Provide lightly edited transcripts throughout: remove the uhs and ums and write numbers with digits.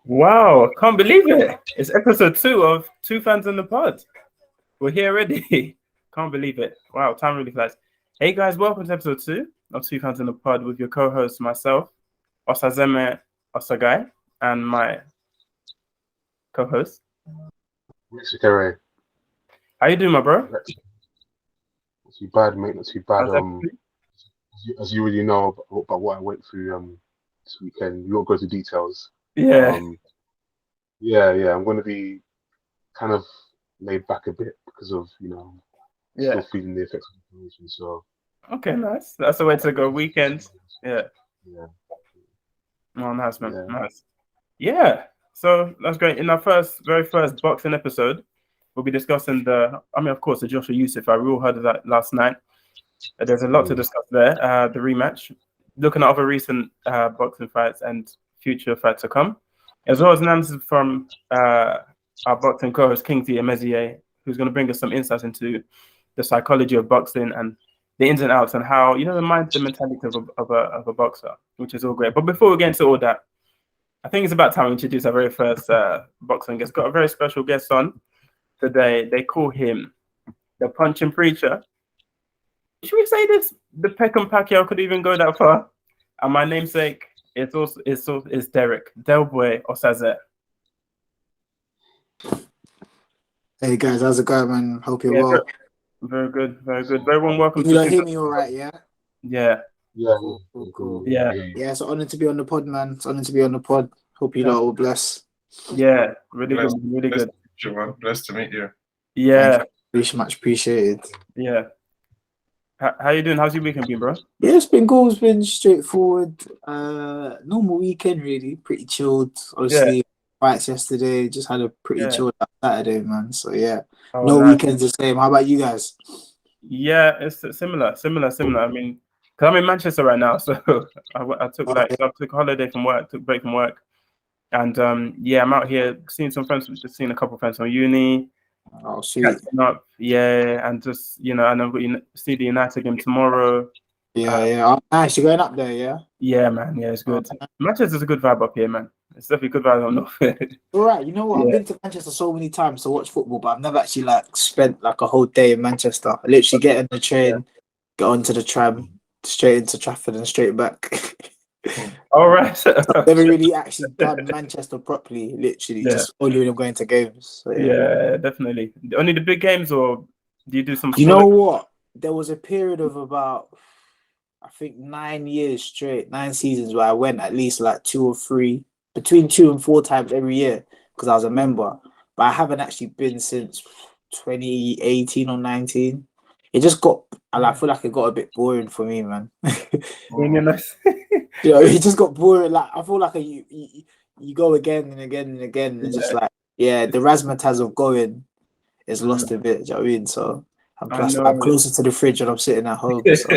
Wow, can't believe it. It's episode 2 of Two Fans in the Pod. We're here already. Can't believe it. Wow, time really flies. Hey guys, welcome to episode 2 of Two Fans in the Pod with your co-host, myself, Osaze E2, and my co-host. Mexico, How you doing, my bro? not too bad, mate. Not too bad. How's everything? As you already know about what I went through this weekend, you won't go into details. Yeah, Yeah. I'm going to be kind of laid back a bit because of yeah. still feeling the effects of the operation. So Okay, nice. That's the way to go. Weekend. Yeah. yeah, Oh, nice, man. yeah. Nice. Yeah. So that's great. In our very first boxing episode, we'll be discussing of course, the Joshua Youssef fight. We all heard of that last night. There's a lot to discuss there. The rematch, looking at other recent boxing fights and future fights to come, as well as an answer from our boxing co-host Kingsley Emezier, who's going to bring us some insights into the psychology of boxing and the ins and outs and how the mind, the mentality of a boxer, which is all great. But before we get into all that, I think it's about time we introduce our very first boxing guest. Got a very special guest on today. They call him the Punching Preacher. Should we say this? The Peckham Pacquiao could even go that far. And my namesake is Derrick Delboy Osaze. Hey guys, how's it going, man? Hope you're well. Very good, very good. Very warm welcome. You hear me all right, yeah? Yeah. Cool. Yeah. Yeah, it's an honor to be on the pod, man. It's an honor to be on the pod. Hope you lot all blessed. Yeah, really good, really good. Blessed to meet you. Yeah. Much appreciated. Yeah. How you doing? How's your weekend been, bro? Yeah, it's been cool. It's been straightforward. Normal weekend, really. Pretty chilled. Obviously, fights yesterday. Just had a pretty chilled Saturday, man. So yeah, no weekends the same. How about you guys? Yeah, it's similar. I mean, because I'm in Manchester right now, so I took a holiday from work, took a break from work, and I'm out here seeing some friends. Just seeing a couple of friends from uni. Oh, sweet. Up, and just and I'm going to see the United game tomorrow. Yeah. Oh, nice. You're going up there, yeah? Yeah, man. Yeah, it's good. Manchester's a good vibe up here, man. It's definitely good vibe up north. All right. You know what? I've been to Manchester so many times to watch football, but I've never actually spent a whole day in Manchester. I literally get on the train, get onto the tram, straight into Trafford and straight back. All right. I've never really actually done Manchester properly, literally, just only when I'm going to games. So, yeah, definitely. Only the big games, or do you do some? You know what? There was a period of about, I think, 9 years straight, 9 seasons where I went at least 2 or 3, between 2 and 4 times every year because I was a member. But I haven't actually been since 2018 or 19. It just got, I feel like it got a bit boring for me, man. It just got boring. I feel like you go again and again and again, and just the razzmatazz of going is lost a bit. Do you know what I mean? So I'm closer to the fridge when I'm sitting at home. So.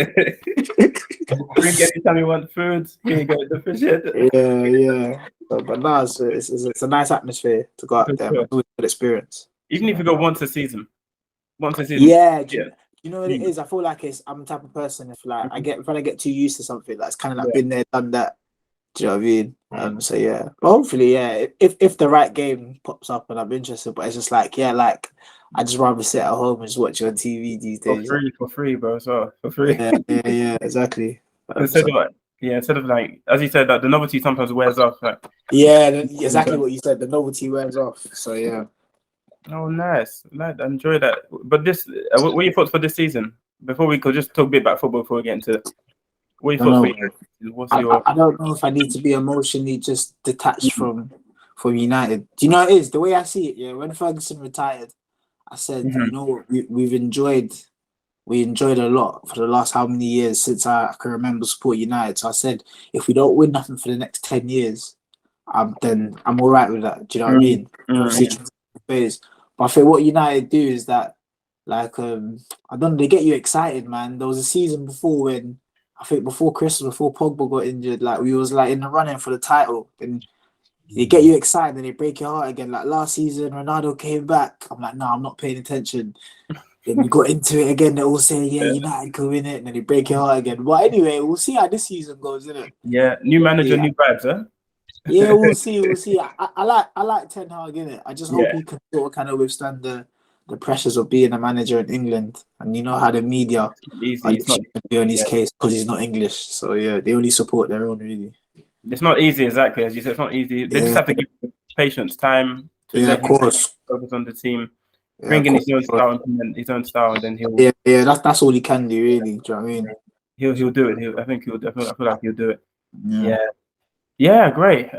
Anytime you want food, here you go the fridge. Yeah. But no, it's a nice atmosphere to go out there. It's a good experience. Even if you go once a season. Yeah. You know what it is? I feel like I'm the type of person if I get too used to something that's kind of been there, done that. Do you know what I mean? So yeah. But hopefully, if the right game pops up and I'm interested, but it's just I just rather sit at home and just watch it on TV these days. For free, bro. So for free. Yeah, exactly. Instead of as you said, that the novelty sometimes wears off. Exactly what you said. The novelty wears off. So yeah. Oh, nice. I enjoy that. But this, what are your thoughts for this season? Before we could just talk a bit about football before we get into what are your thoughts for your... I don't know if I need to be emotionally just detached from United. Do you know what it is? The way I see it, when Ferguson retired, I said, we enjoyed a lot for the last how many years since I can remember support United. So I said, if we don't win nothing for the next 10 years, then I'm all right with that. Do you know what I mean? But I think what United do is that, I don't know, they get you excited, man. There was a season before when, I think before Christmas, before Pogba got injured, we was in the running for the title, and they get you excited, and they break your heart again. Last season, Ronaldo came back. I'm no, I'm not paying attention. Then we got into it again. They all say, United can win it, and then they break your heart again. But anyway, we'll see how this season goes, isn't it? Yeah, new manager, new vibes, huh? Yeah, we'll see. We'll see. I like Ten Hag, innit? I just hope Yeah, he can sort of kind of withstand the pressures of being a manager in England. And you know how the media are easy. It's not. literally gonna be on his Yeah, case because he's not English. So yeah, they only support their own, really. it's not easy. Exactly as you said, it's not easy. They just Yeah, have to give him patience, time to yeah, let of him course. focus on the team, Yeah, bring of in course. his own style, implement his own style, and then Yeah, yeah. That's all he can do, really. Do you know what I mean? he'll do it. I think he'll. I feel like he'll do it. Yeah. Yeah. Yeah, great.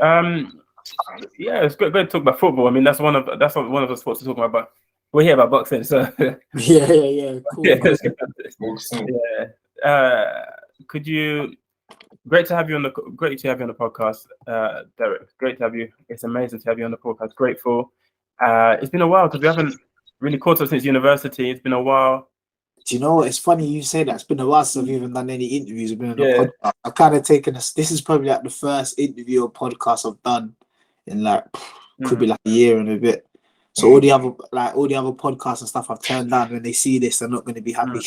Yeah, it's good to talk about football. I mean, that's one of the sports to talk about. But we're here about boxing, so Yeah, yeah. Cool, yeah, cool. yeah. Could you? Great to have you on the podcast, Derek. Great to have you. It's amazing to have you on the podcast. Grateful. It's been a while because we haven't really caught up since university. It's been a while. Do you know what? It's funny you say that. It's been a while since I've even done any interviews. I've been on a Yeah. podcast. I've kind of taken this. This is probably like the first interview or podcast I've done in like could be like a year and a bit. So all the other podcasts and stuff I've turned down. When they see this, they're not going to be happy.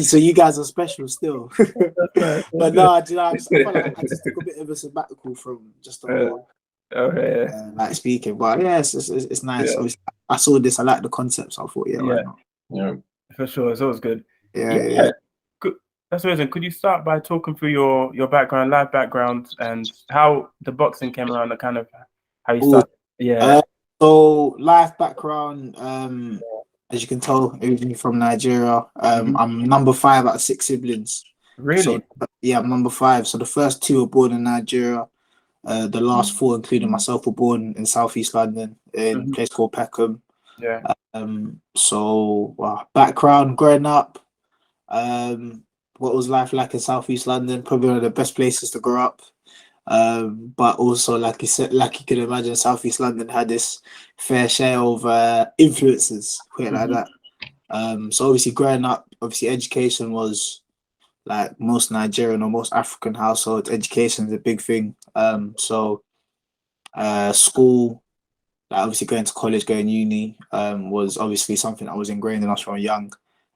So you guys are special still. But no, do you know, I felt like I just took a bit of a sabbatical from just the whole like speaking. But yeah, it's nice. Yeah. Obviously, I saw this. I like the concept, so I thought, yeah, why not? Yeah. For sure. It's always good. Yeah. Good. That's amazing. Could you start by talking through your background, life background, and how the boxing came around, and kind of how you started? Yeah. So life background, as you can tell, originally from Nigeria. I'm number 5 out of 6 siblings. Really? So yeah, I'm number 5. So the first 2 were born in Nigeria. The last 4, including myself, were born in Southeast London in a place called Peckham. Yeah. So background growing up, what was life like in Southeast London? Probably one of the best places to grow up. But also, like you said, like you can imagine, Southeast London had this fair share of influences, put it like that. So obviously, growing up, education was like most Nigerian or most African households. Education is a big thing. So school, like obviously going to college, going uni, was obviously something that was ingrained in us from young.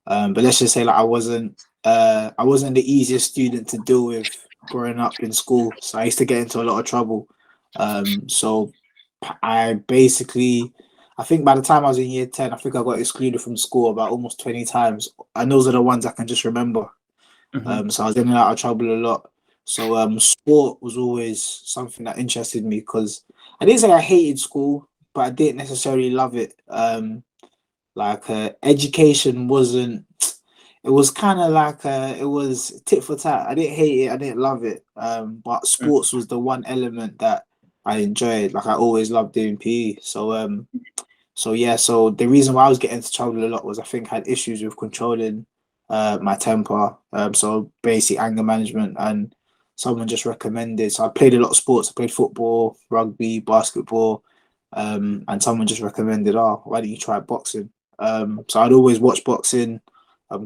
But let's just say, like, I wasn't the easiest student to deal with growing up in school, so I used to get into a lot of trouble. So I think by the time I was in year 10, I think I got excluded from school about almost 20 times, and those are the ones I can just remember. So I was in and out of trouble a lot. So sport was always something that interested me, because I didn't say I hated school, but I didn't necessarily love it. Education wasn't. It was kind of like it was tit for tat. I didn't hate it, I didn't love it. But sports was the one element that I enjoyed. Like, I always loved doing PE. So the reason why I was getting into trouble a lot was I think I had issues with controlling my temper. So basic anger management, and someone just recommended. So I played a lot of sports. I played football, rugby, basketball, and someone just recommended, "Oh, why don't you try boxing?" So I'd always watch boxing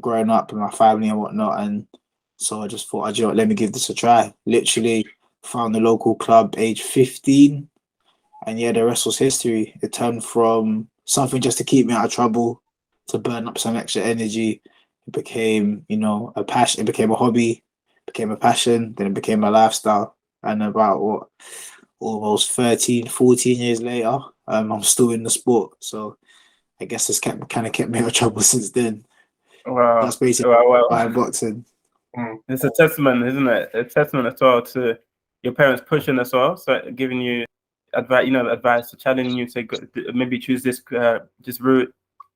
growing up with my family and whatnot, and so I just thought, let me give this a try. Literally found the local club age 15, and yeah, the rest was history. It turned from something just to keep me out of trouble to burn up some extra energy. It became, a passion. It became a hobby, became a passion, then it became a lifestyle. And about almost 13, 14 years later, I'm still in the sport. So I guess it's kept me out of trouble since then. Wow. That's basically why boxing. It's a testament, isn't it? A testament as well to your parents pushing as well, so giving you advice, challenging you to maybe choose this route.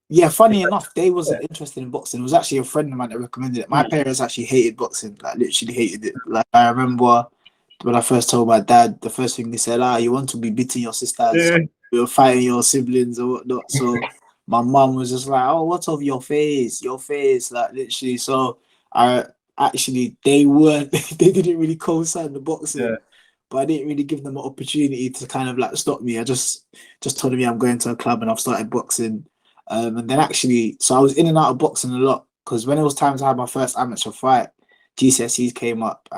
Yeah, funny enough, they wasn't interested in boxing. It was actually a friend of mine that recommended it. My parents actually hated boxing, like literally hated it. Like, I remember when I first told my dad, the first thing he said, "You want to be beating your sisters, you're fighting your siblings or whatnot." So my mum was just like, "Oh, what's of your face? Your face," like literally. So they didn't really co-sign the boxing, but I didn't really give them an opportunity to kind of like stop me. I just told me I'm going to a club and I've started boxing. And then so I was in and out of boxing a lot, because when it was time to have my first amateur fight, GCSEs came up.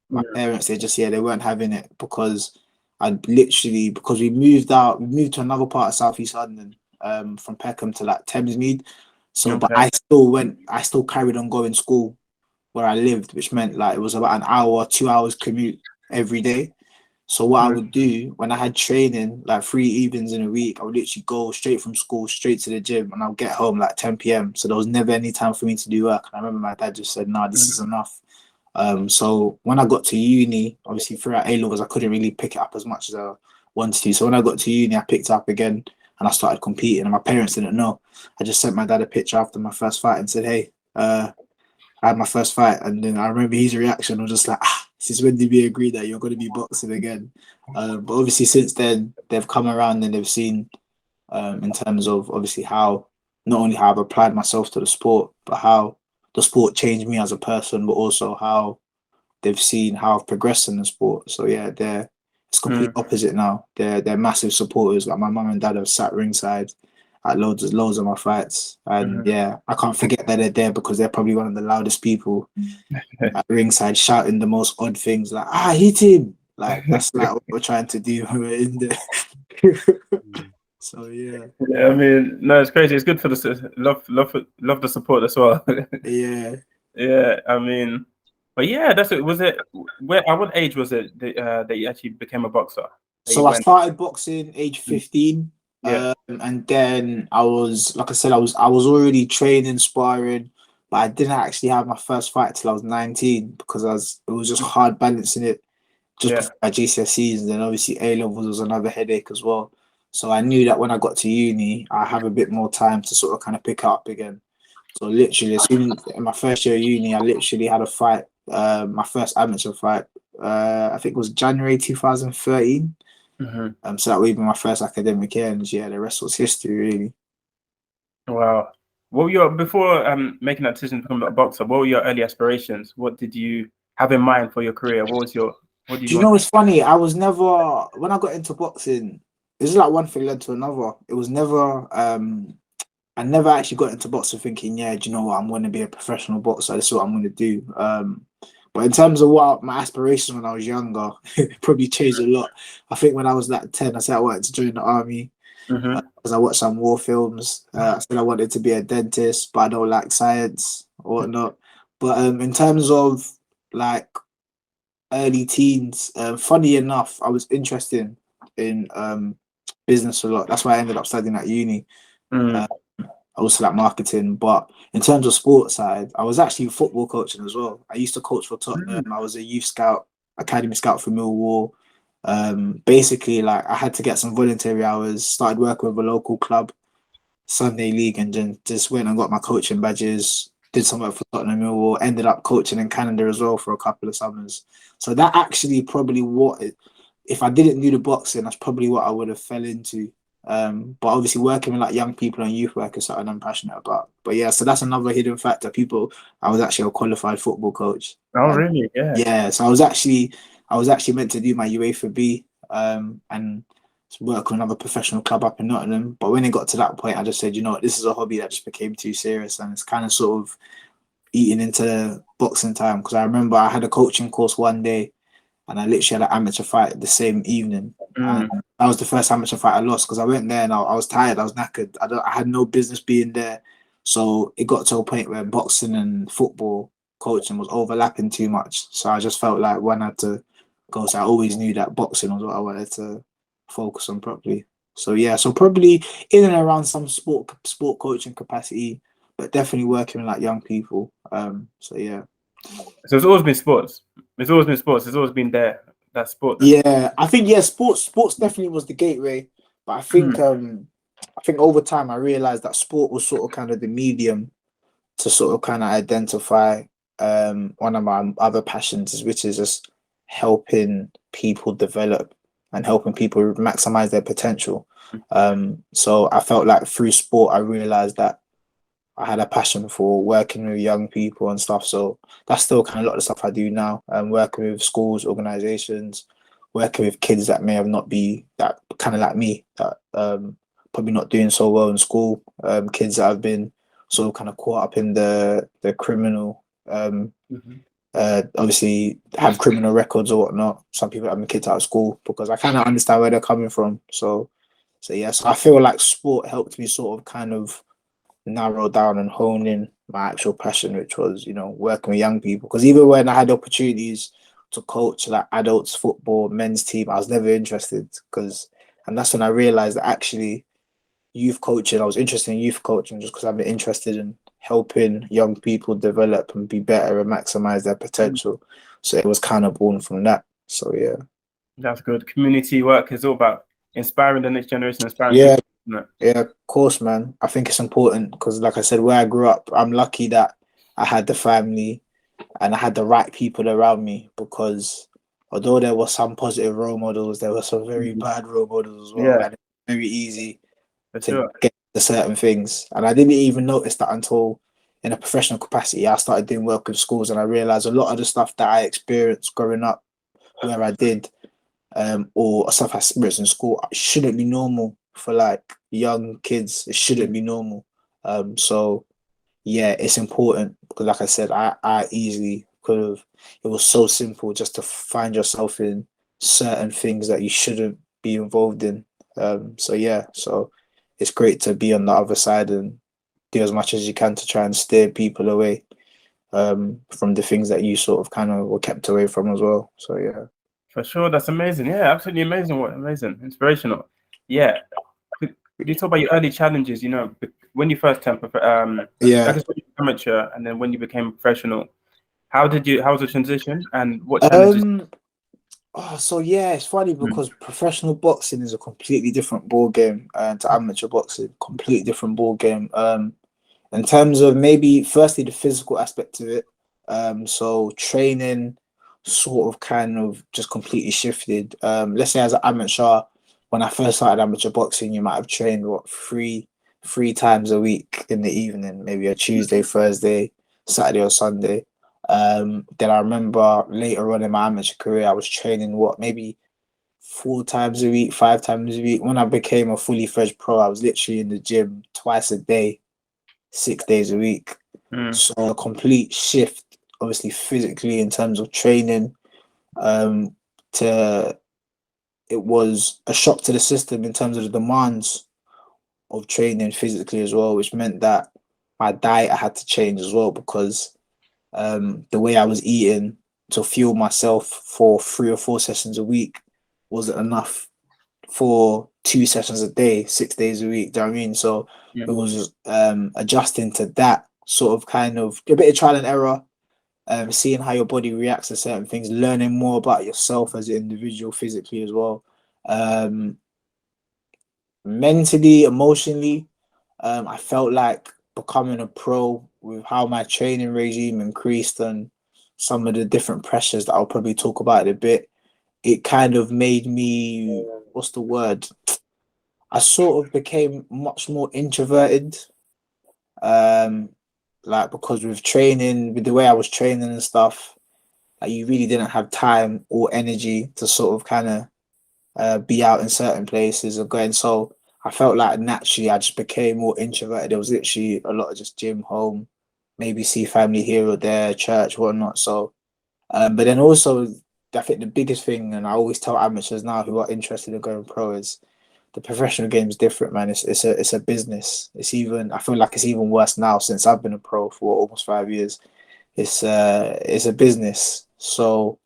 My parents, they weren't having it, because we moved to another part of Southeast London, from Peckham to like Thamesmead. So, but I still carried on going to school where I lived, which meant like it was about an hour, 2 hours commute every day. So what I would do when I had training, like 3 evenings in a week, I would literally go straight from school, straight to the gym, and I'll get home like 10 p.m. So there was never any time for me to do work. And I remember my dad just said, "No, this is enough." So when I got to uni, obviously throughout A levels, I couldn't really pick it up as much as I wanted to. So when I got to uni, I picked it up again and I started competing. And my parents didn't know. I just sent my dad a picture after my first fight and said, "Hey, I had my first fight," and then I remember his reaction was just like, "Since when did we agree that you're going to be boxing again?" But obviously since then they've come around and they've seen, in terms of obviously how not only how I've applied myself to the sport, but how the sport changed me as a person, but also how they've seen how I've progressed in the sport. So yeah, it's complete opposite now. They're massive supporters. Like my mum and dad have sat ringside at loads of my fights, and yeah, I can't forget that they're there because they're probably one of the loudest people at ringside, shouting the most odd things like hit him, like that's like what we're trying to do when we're in there. So yeah. Yeah, I mean, no, it's crazy. It's good for the love the support as well. Yeah. Yeah, I mean, but yeah, that's it. Was it where? At what age was it that you actually became a boxer? So I started boxing age 15. Yeah. And then I was, like I said, I was already training, sparring, but I didn't actually have my first fight till I was 19 because it was just hard balancing it just before my GCSEs, and then obviously A levels was another headache as well. So I knew that when I got to uni, I have a bit more time to sort of kind of pick up again. So literally, as soon as in my first year of uni, I literally had a fight, my first amateur fight. I think it was January 2013. So that would be my first academic year, and yeah, the rest was history, really. Wow. What were your before making that decision to become a boxer? What were your early aspirations? What did you have in mind for your career? What did Do you you want? know what's funny? I was never when I got into boxing. It was like one thing led to another. It was never. I never actually got into boxing thinking, yeah, do you know what? I'm going to be a professional boxer. This is what I'm going to do. But in terms of what my aspirations when I was younger, it probably changed a lot. I think when I was like 10, I said I wanted to join the army because I watched some war films. I said I wanted to be a dentist, but I don't like science or whatnot. But in terms of like early teens, funny enough, I was interested in business a lot. That's why I ended up studying at uni. I also like marketing, but in terms of sports side, I was actually football coaching as well. I used to coach for Tottenham. I was a youth scout, academy scout for Millwall. Basically, like I had to get some voluntary hours. Started working with a local club, Sunday League, and then just went and got my coaching badges. Did some work for Tottenham Millwall. Ended up coaching in Canada as well for a couple of summers. So that actually probably if I didn't do the boxing, that's probably what I would have fell into. But obviously working with like young people and youth work is something I'm passionate about. But yeah, so that's another hidden factor. I was actually a qualified football coach. Oh, really? Yeah. Yeah. So I was actually meant to do my UEFA B and work with another professional club up in Nottingham. But when it got to that point, I just said, you know what, this is a hobby that just became too serious, and it's kind of sort of eating into boxing time. Because I remember I had a coaching course one day, and I literally had an amateur fight the same evening. And that was the first amateur fight I lost because I went there and I was tired, I was knackered. I had no business being there. So it got to a point where boxing and football coaching was overlapping too much. So I just felt like one had to go. So I always knew that boxing was what I wanted to focus on properly. So yeah, so probably in and around some sport coaching capacity, but definitely working with like young people. So yeah. So it's always been sports. It's always been sports. It's always been there. That sport. Yeah, I think sports definitely was the gateway. But I think over time I realized that sport was sort of kind of the medium to sort of kind of identify one of my other passions, which is just helping people develop and helping people maximize their potential. So I felt like through sport I realized that I had a passion for working with young people and stuff. So that's still kind of a lot of stuff I do now. Working with schools, organizations, working with kids that may have not be that kind of like me, that probably not doing so well in school. Kids that have been sort of kind of caught up in the criminal, obviously have criminal records or whatnot. Some people have been kicked out of school because I kind of understand where they're coming from. So yeah, so I feel like sport helped me sort of kind of narrow down and hone in my actual passion, which was, you know, working with young people. Because even when I had opportunities to coach like adults football, men's team, I was never interested and that's when I realized that actually youth coaching, I was interested in youth coaching just because I've been interested in helping young people develop and be better and maximize their potential. So it was kind of born from that. So yeah. That's good. Community work is all about inspiring the next generation, inspiring Yeah, people, isn't it? yeah, of course, man. I think it's important because, like I said, where I grew up, I'm lucky that I had the family and I had the right people around me because although there were some positive role models, there were some very bad role models as well. Yeah, And it's very easy for to sure. get to certain things. And I didn't even notice that until in a professional capacity, I started doing work with schools and I realized a lot of the stuff that I experienced growing up where I did or stuff I experienced in school shouldn't be normal for like young kids. It shouldn't be normal. So yeah, it's important because like I said, I easily could have it was so simple just to find yourself in certain things that you shouldn't be involved in. So yeah, so it's great to be on the other side and do as much as you can to try and steer people away from the things that you sort of kind of were kept away from as well. So yeah. For sure, that's amazing. Yeah, absolutely amazing. What amazing, inspirational. Yeah. Could you talk about your early challenges? You know, when you first turned, Yeah. I guess when you were amateur, and then when you became professional. How was the transition, and what challenges? So yeah, it's funny because professional boxing is a completely different ball game to amateur boxing. Completely different ball game. In terms of maybe firstly the physical aspect of it. So training sort of kind of just completely shifted. Let's say as an amateur, when I first started amateur boxing, you might have trained three times a week in the evening, maybe a Tuesday, Thursday, Saturday or Sunday. Then I remember later on in my amateur career, I was training maybe 4 times a week, 5 times a week. When I became a fully fledged pro, I was literally in the gym twice a day, 6 days a week. So a complete shift, obviously physically in terms of training. To it was a shock to the system in terms of the demands of training physically as well, which meant that my diet I had to change as well because the way I was eating to fuel myself for 3 or 4 sessions a week wasn't enough for 2 sessions a day, 6 days a week. Do you know what I mean? So it was adjusting to that sort of kind of a bit of trial and error, seeing how your body reacts to certain things, learning more about yourself as an individual physically as well. Mentally, emotionally, I felt like becoming a pro with how my training regime increased and some of the different pressures that I'll probably talk about in a bit. It kind of made me, what's the word? I sort of became much more introverted. Like because with training, with the way I was training and stuff, like you really didn't have time or energy to sort of kind of be out in certain places and going. So I felt like naturally I just became more introverted. There was literally a lot of just gym, home, maybe see family here or there, church, whatnot. So, but then also I think the biggest thing, and I always tell amateurs now who are interested in going pro, is the professional game is different, man. It's a business. I feel like it's even worse now since I've been a pro for almost 5 years. It's a business. So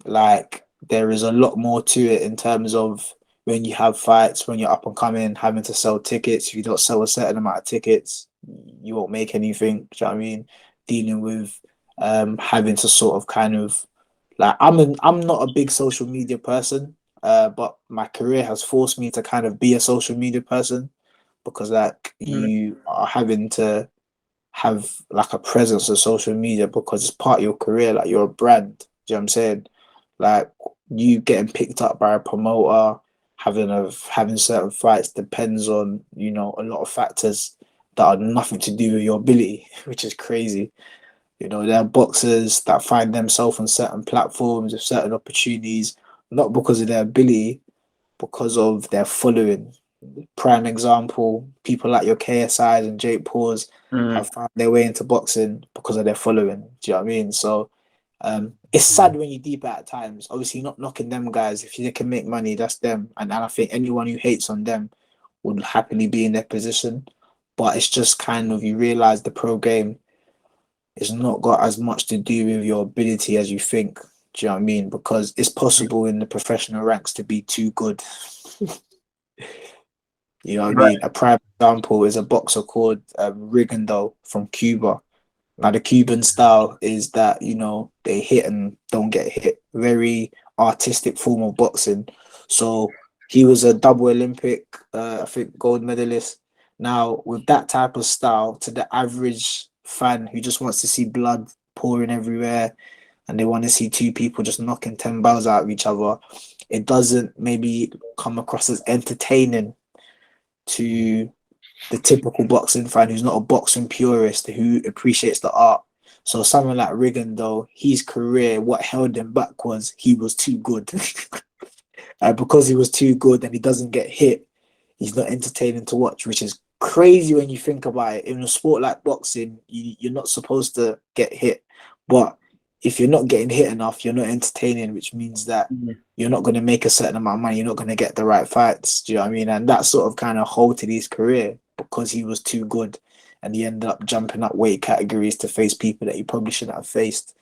like there is a lot more to it in terms of when you have fights, when you're up and coming, having to sell tickets. If you don't sell a certain amount of tickets, you won't make anything. Do you know what I mean? Dealing with having to sort of kind of like I'm not a big social media person, but my career has forced me to kind of be a social media person because like you are having to have like a presence on social media because it's part of your career, like you're a brand. Do you know what I'm saying? Like you getting picked up by a promoter, having certain fights depends on, you know, a lot of factors that are nothing to do with your ability, which is crazy. You know, there are boxers that find themselves on certain platforms with certain opportunities, not because of their ability, because of their following. Prime example, people like your KSIs and Jake Pauls have found their way into boxing because of their following. Do you know what I mean? So it's sad when you deep at times. Obviously, not knocking them guys. If they can make money, that's them. And I think anyone who hates on them would happily be in their position. But it's just kind of you realize the pro game is not got as much to do with your ability as you think. Do you know what I mean? Because it's possible in the professional ranks to be too good. You know what I mean? A prime example is a boxer called Rigondeaux from Cuba. Now, the Cuban style is that, you know, they hit and don't get hit. Very artistic form of boxing. So he was a double Olympic, I think, gold medalist. Now, with that type of style, to the average fan who just wants to see blood pouring everywhere and they want to see two people just knocking 10 bells out of each other, it doesn't maybe come across as entertaining to the typical boxing fan who's not a boxing purist, who appreciates the art. So someone like Rigondeaux, his career, what held him back was he was too good. Because he was too good and he doesn't get hit, he's not entertaining to watch, which is crazy when you think about it. In a sport like boxing, you're not supposed to get hit. But if you're not getting hit enough, you're not entertaining, which means that you're not going to make a certain amount of money. You're not going to get the right fights. Do you know what I mean? And that sort of kind of halted his career because he was too good. And he ended up jumping up weight categories to face people that he probably shouldn't have faced.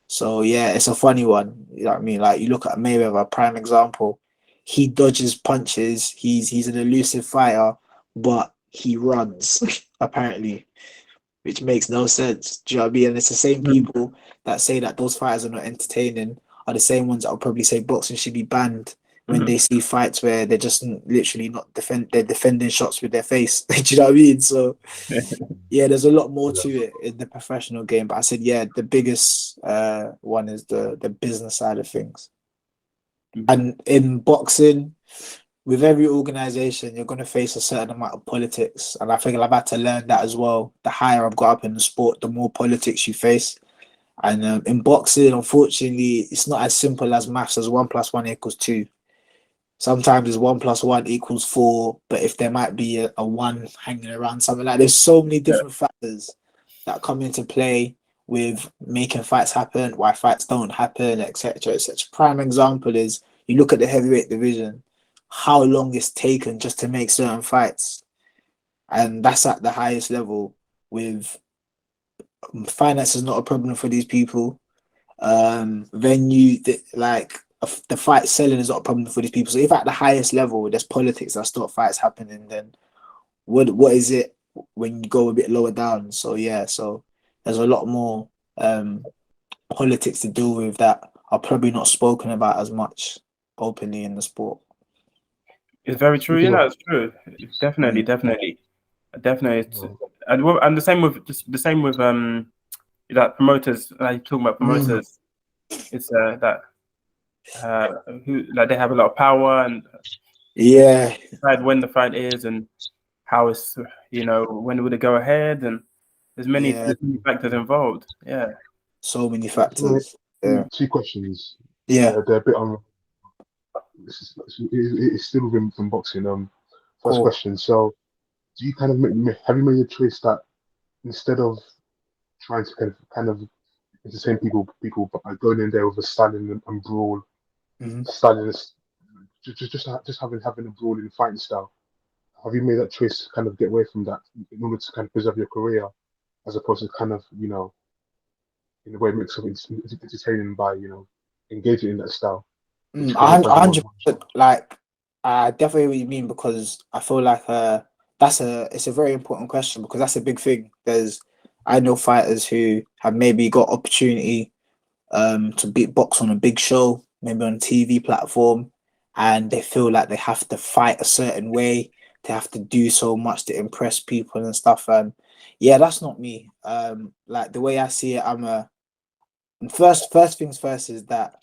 So, yeah, it's a funny one. You know what I mean? Like, you look at Mayweather, a prime example. He dodges punches. He's an elusive fighter, but he runs, apparently, which makes no sense. Do you know what I mean? And it's the same people that say that those fighters are not entertaining are the same ones that will probably say boxing should be banned when they see fights where they're just literally not they're defending shots with their face. Do you know what I mean? So yeah, there's a lot more to it in the professional game. But I said, yeah, the biggest one is the business side of things. And in boxing, with every organization, you're going to face a certain amount of politics. And I think I've had to learn that as well. The higher I've got up in the sport, the more politics you face. And in boxing, unfortunately, it's not as simple as maths as 1 + 1 = 2. Sometimes it's 1 + 1 = 4, but if there might be a 1 hanging around, something like, there's so many different factors that come into play with making fights happen, why fights don't happen, etc., etc. Prime example is you look at the heavyweight division, how long it's taken just to make certain fights, and that's at the highest level. With finance is not a problem for these people. Venue, the fight selling is not a problem for these people. So if at the highest level there's politics that stop fights happening, then what is it when you go a bit lower down? So yeah, so there's a lot more politics to deal with that are probably not spoken about as much openly in the sport. It's very true. You know, it's true. Definitely. And the same with that promoters. Like talking about promoters, it's that who like they have a lot of power and decide when the fight is and how it's, you know, when would it go ahead, and there's many factors involved. Yeah, so many factors. Two questions. Yeah, they're a bit on. It's still from boxing. First question. So, do you kind of have you made a choice that instead of trying to kind of entertain people by going in there with a styling and brawl, styling just having a brawling fighting style? Have you made that choice to kind of get away from that in order to kind of preserve your career, as opposed to kind of, you know, in a way mix of entertaining by, you know, engaging in that style? 100%. Like, I definitely what you mean, because I feel like it's a very important question, because that's a big thing. I know fighters who have maybe got opportunity to beat box on a big show, maybe on a TV platform, and they feel like they have to fight a certain way, they have to do so much to impress people and stuff. And yeah, that's not me. Like, the way I see it, first things first is that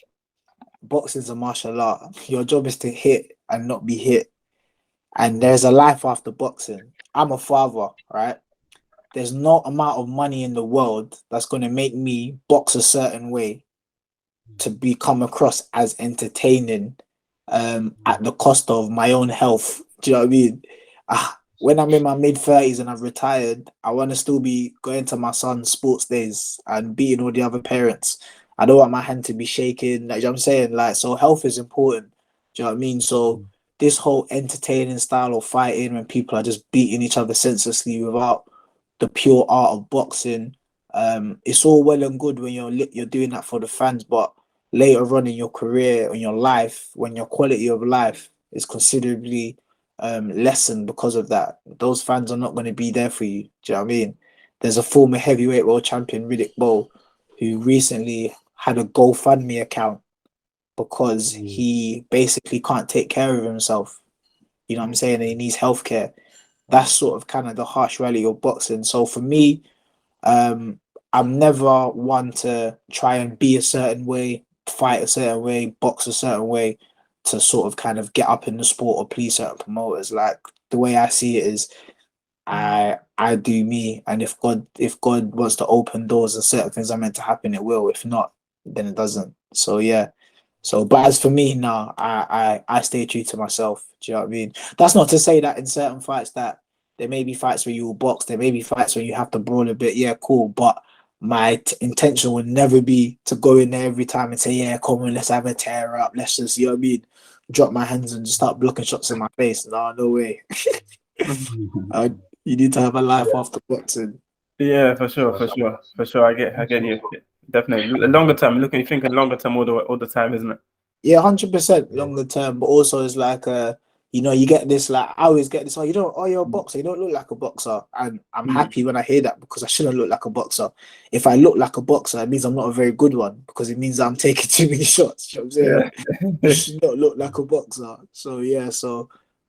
boxing is a martial art. Your job is to hit and not be hit. And there's a life after boxing. I'm a father, right? There's no amount of money in the world that's going to make me box a certain way to become across as entertaining at the cost of my own health. Do you know what I mean? When I'm in my mid-30s and I've retired, I want to still be going to my son's sports days and beating all the other parents. I don't want my hand to be shaking. Like, you know what I'm saying? Like, so health is important. Do you know what I mean? So this whole entertaining style of fighting, when people are just beating each other senselessly without the pure art of boxing, it's all well and good when you're doing that for the fans. But later on in your career, in your life, when your quality of life is considerably lessened because of that, those fans are not going to be there for you. Do you know what I mean? There's a former heavyweight world champion, Riddick Bowe, who recently had a GoFundMe account because he basically can't take care of himself. You know what I'm saying? And he needs healthcare. That's sort of kind of the harsh reality of boxing. So for me, I'm never one to try and be a certain way, fight a certain way, box a certain way to sort of kind of get up in the sport or please certain promoters. Like, the way I see it is I do me, and if God wants to open doors and certain things are meant to happen, it will. If not, then it doesn't. So yeah. So, but as for me now, I stay true to myself. Do you know what I mean? That's not to say that in certain fights that there may be fights where you will box, there may be fights where you have to brawl a bit. Yeah, cool. But my intention would never be to go in there every time and say, yeah, come on, let's have a tear up. Let's just, you know what I mean, drop my hands and just start blocking shots in my face. No way. You need to have a life after boxing. Yeah, for sure. I get you. Definitely. Longer term, you're thinking longer term all the time, isn't it? Yeah, 100% longer term. But also, it's like you get this, like, I always get this, you're a boxer, you don't look like a boxer. And I'm happy when I hear that, because I shouldn't look like a boxer. If I look like a boxer, it means I'm not a very good one, because it means I'm taking too many shots. You know what I'm saying? You should not look like a boxer. So yeah,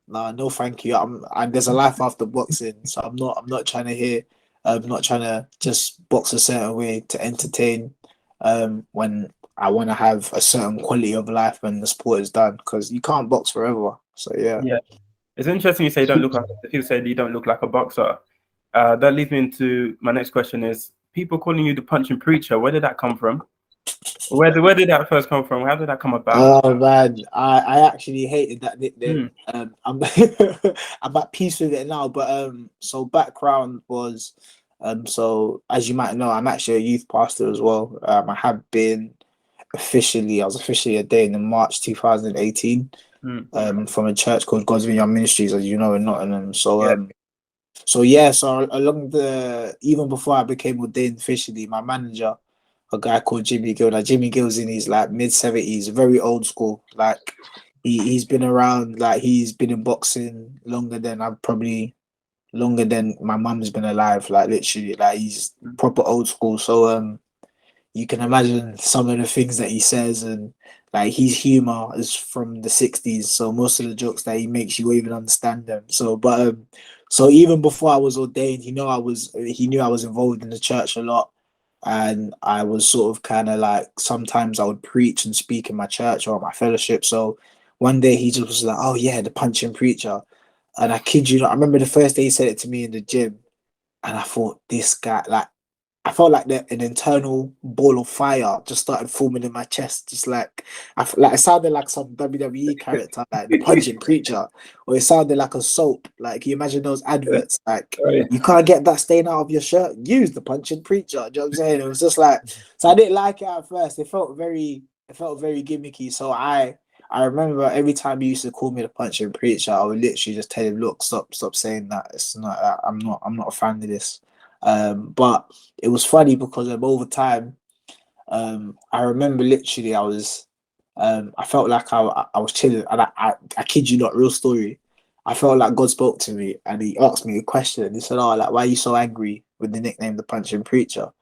no, thank you. And there's a life after boxing, so I'm not trying to hear. I'm not trying to just box a certain way to entertain. When I want to have a certain quality of life when the sport is done, because you can't box forever. So yeah. It's interesting you say you say you don't look like a boxer. That leads me into my next question: is people calling you the punching preacher? Where did that come from? Where did that first come from? How did that come about? Oh man, I actually hated that nickname. I'm I'm at peace with it now. But so background was, so as you might know, I'm actually a youth pastor as well. I was officially ordained in March 2018. From a church called God's Vineyard Ministries, as you know, in Nottingham. So even before I became ordained officially, my manager, a guy called Jimmy Gill. Now Jimmy Gill's in his like mid-70s, very old school. Like he's been around, like he's been in boxing longer than my mum's been alive. Like literally, like he's proper old school. So you can imagine some of the things that he says, and like his humor is from the 60s. So most of the jokes that he makes, you won't even understand them. So even before I was ordained, he knew I was involved in the church a lot. And I was sort of kind of like, sometimes I would preach and speak in my church or my fellowship. So one day he just was like, oh yeah, the punching preacher. And I kid you not, I remember the first day he said it to me in the gym, and I thought, this guy, like, I felt like an internal ball of fire just started forming in my chest. Just like, it sounded like some WWE character, like the punching preacher, or it sounded like a soap. Like, you imagine those adverts, like, you can't get that stain out of your shirt, use the punching preacher. Do you know what I'm saying? It was just like, so I didn't like it at first. It felt very gimmicky. So I remember every time he used to call me the punching preacher, I would literally just tell him, look, stop saying that. It's not that. I'm not a fan of this. But it was funny because over time, I remember literally I felt like I was chilling, and I kid you not, real story. I felt like God spoke to me and he asked me a question. He said, oh, like, why are you so angry with the nickname the punching preacher?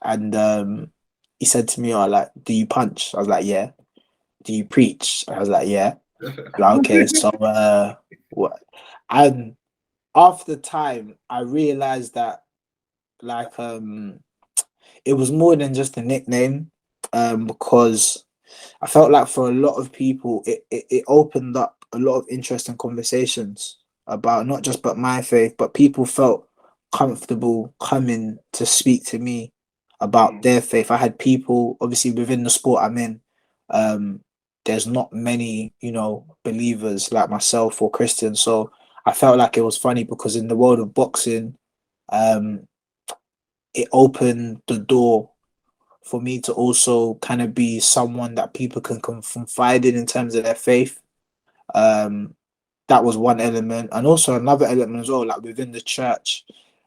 And he said to me, oh, like, do you punch? I was like, yeah. Do you preach? I was like, yeah. Like, okay, so what? And after time, I realized that, like, it was more than just a nickname, because I felt like for a lot of people it opened up a lot of interesting conversations about not just but my faith, but people felt comfortable coming to speak to me about their faith. I had people, obviously, within the sport I'm in, there's not many, believers like myself or Christians. So I felt like it was funny because in the world of boxing, it opened the door for me to also kind of be someone that people can confide in terms of their faith. That was one element. And also another element as well, like within the church,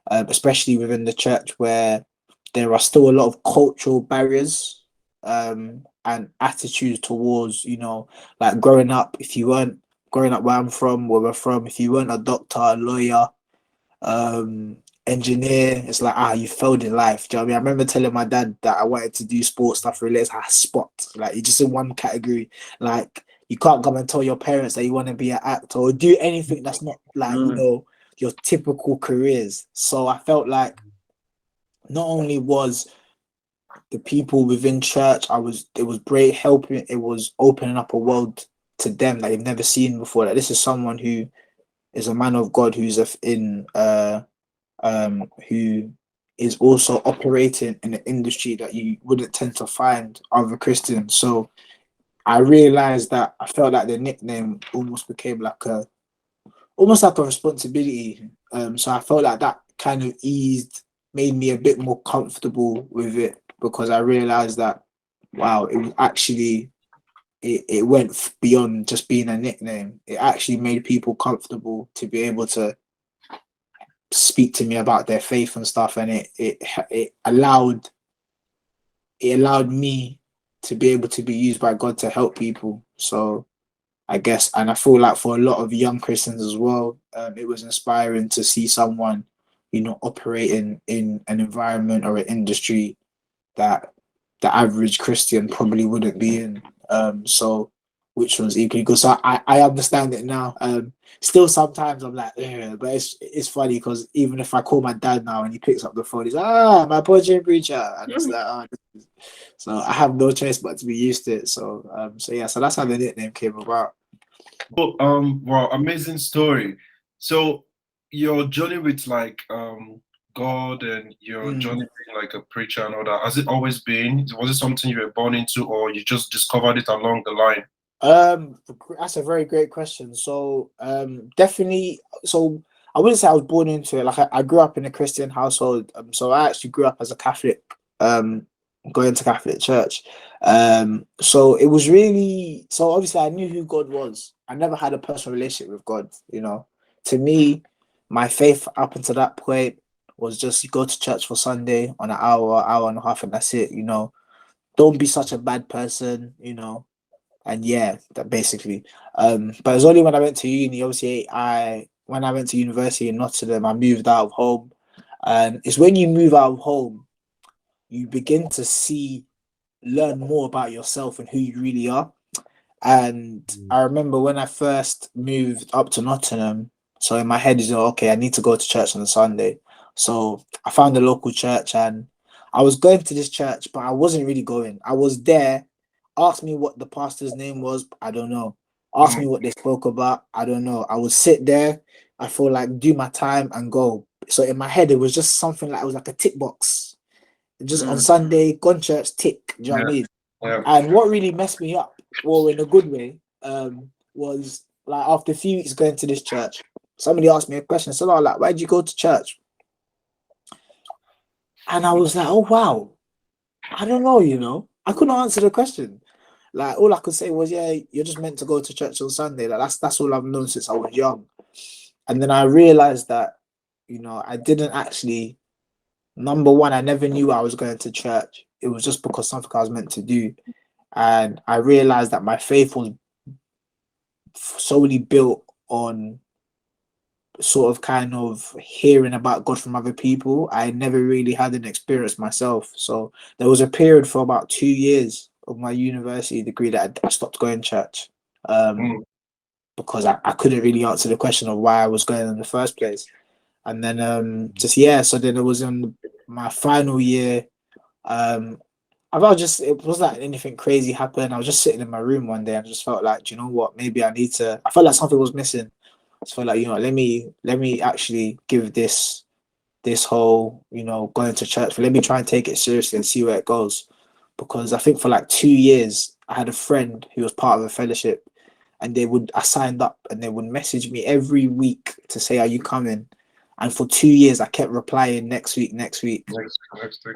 especially within the church where there are still a lot of cultural barriers and attitudes towards, you know, like growing up. If you weren't growing up where I'm from, where we're from, if you weren't a doctor, a lawyer, engineer, it's like, you failed in life. Do you know what I mean? I remember telling my dad that I wanted to do sports stuff related to spot, like you're just in one category. Like you can't come and tell your parents that you want to be an actor or do anything that's not like, you know, your typical careers. So I felt like not only was the people within church, it was great helping, it was opening up a world to them that they've never seen before. Like this is someone who is a man of God who is also operating in an industry that you wouldn't tend to find other Christians. So I realized that I felt like the nickname almost became like a responsibility. So I felt like that kind of made me a bit more comfortable with it, because I realized that, wow, it was actually, it went beyond just being a nickname. It actually made people comfortable to be able to speak to me about their faith and stuff, and it allowed me to be able to be used by God to help people. So I guess, and I feel like for a lot of young Christians as well, it was inspiring to see someone, you know, operating in an environment or an industry that the average Christian probably wouldn't be in. So which was equally good. So I understand it now. Still sometimes I'm like, but it's funny because even if I call my dad now and he picks up the phone, he's like, my punching preacher, and it's like, so I have no choice but to be used to it. So yeah, so that's how the nickname came about. Well, wow, amazing story. So your journey with like God and your journey being like a preacher and all that, has it always been? Was it something you were born into, or you just discovered it along the line? That's a very great question. So definitely, so I wouldn't say I was born into it. Like I grew up in a Christian household. So I actually grew up as a Catholic, going to Catholic church. So it was really, so obviously I knew who God was. I never had a personal relationship with God, you know. To me, my faith up until that point was just you go to church for Sunday on an hour and a half, and that's it, you know. Don't be such a bad person, you know. And yeah, that basically. But it's only when I went to uni, obviously when I went to university in Nottingham, I moved out of home. And it's when you move out of home, you begin to learn more about yourself and who you really are. And I remember when I first moved up to Nottingham, so in my head is, okay, I need to go to church on a Sunday. So I found a local church and I was going to this church, but I wasn't really going. I was there. Ask me what the pastor's name was, I don't know. Ask me what they spoke about, I don't know. I would sit there, I feel like do my time and go. So in my head, it was just something like, it was like a tick box. Just on Sunday, gone church, tick. Do you know what I mean? Yeah. And what really messed me up, well, in a good way, was like after a few weeks going to this church, somebody asked me a question. So I was like, why did you go to church? And I was like, oh wow, I don't know, you know. I couldn't answer the question. Like all I could say was, yeah, you're just meant to go to church on Sunday. Like that's all I've known since I was young. And then I realized that, you know, I didn't actually, number one, I never knew I was going to church. It was just because something I was meant to do. And I realized that my faith was solely built on sort of kind of hearing about God from other people. I never really had an experience myself. So there was a period for about 2 years of my university degree that I stopped going to church, because I couldn't really answer the question of why I was going in the first place. And then so then it was in my final year. It wasn't like anything crazy happened. I was just sitting in my room one day and I just felt like, do you know what, maybe I felt like something was missing. I felt like, you know, let me actually give this whole, you know, going to church, let me try and take it seriously and see where it goes. Because I think for like 2 years, I had a friend who was part of a fellowship, and I signed up and they would message me every week to say, are you coming? And for 2 years, I kept replying next week. And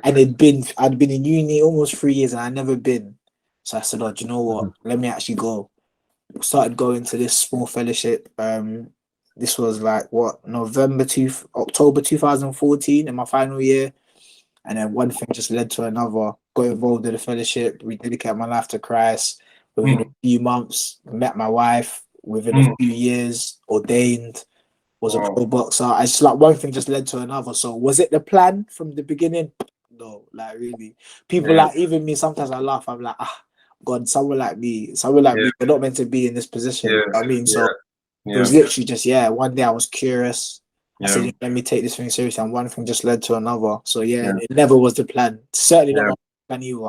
I'd been in uni almost 3 years and I'd never been. So I said, oh, do you know what? Let me actually go. Started going to this small fellowship. This was like October 2014 in my final year. And then one thing just led to another. Got involved in the fellowship, rededicated my life to Christ. Within a few months, met my wife. Within a few years, ordained, was a pro boxer. I just like one thing just led to another. So was it the plan from the beginning? No, like really. People like even me, sometimes I laugh. I'm like, God, someone like me, they're not meant to be in this position. You know what I mean? So it was literally just one day I was curious. I said, let me take this thing seriously, and one thing just led to another. So it never was the plan. Certainly not my plan either.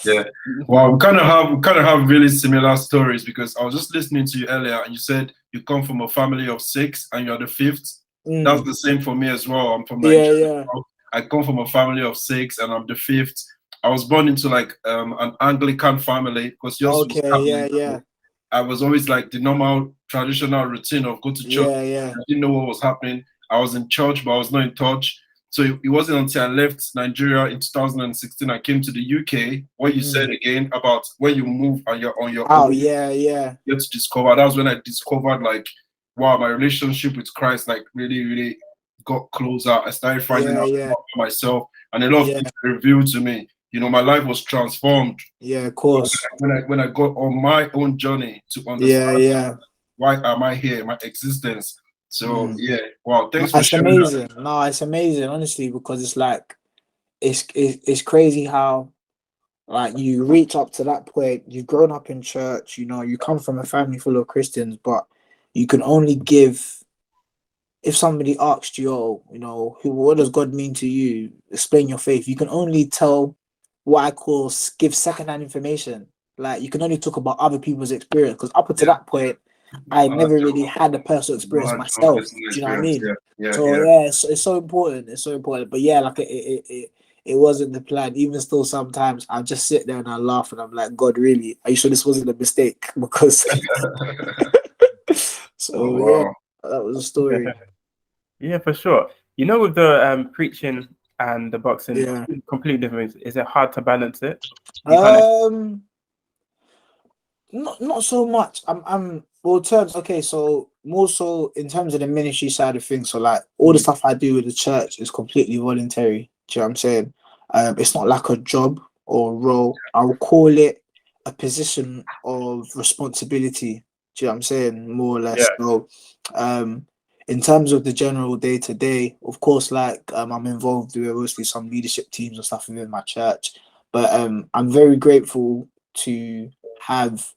Yeah. Well, we kind of have really similar stories, because I was just listening to you earlier, and you said you come from a family of 6 and you're the 5th. That's the same for me as well. I'm from Nigeria. I come from a family of 6 and I'm the 5th. I was born into like an Anglican family, because yours was Catholic. I was always like the normal traditional routine of go to church. I didn't know what was happening. I was in church, but I was not in touch. So it wasn't until I left Nigeria in 2016 I came to the UK. What you said again about when you move and you're on your own. You get to discover. That was when I discovered, like, wow, my relationship with Christ like really, really got closer. I started finding out about myself, and a lot of things were revealed to me. You know, my life was transformed. Yeah, of course. When I got on my own journey to understand why am I here, my existence. So wow, thanks for sharing amazing. That. No, it's amazing, honestly, because it's like it's crazy how like you reach up to that point. You've grown up in church, you know, you come from a family full of Christians, but you can only give if somebody asked you, oh, you know, what does God mean to you? Explain your faith. You can only tell what I call give secondhand information. Like you can only talk about other people's experience, because up until that point, I never really had a personal experience myself. Do you know what I mean? It's so important. It's so important. But like it wasn't the plan. Even still, sometimes I just sit there and I laugh and I'm like, God, really? Are you sure this wasn't a mistake? Because that was a story. Yeah, for sure. You know, with the preaching and the boxing, completely different. Is it hard to balance it? Not so much. So more so in terms of the ministry side of things. So like all the stuff I do with the church is completely voluntary. Do you know what I'm saying? It's not like a job or a role. I will call it a position of responsibility. Do you know what I'm saying? More or less. So in terms of the general day to day, of course, like I'm involved with obviously some leadership teams and stuff within my church. But I'm very grateful to have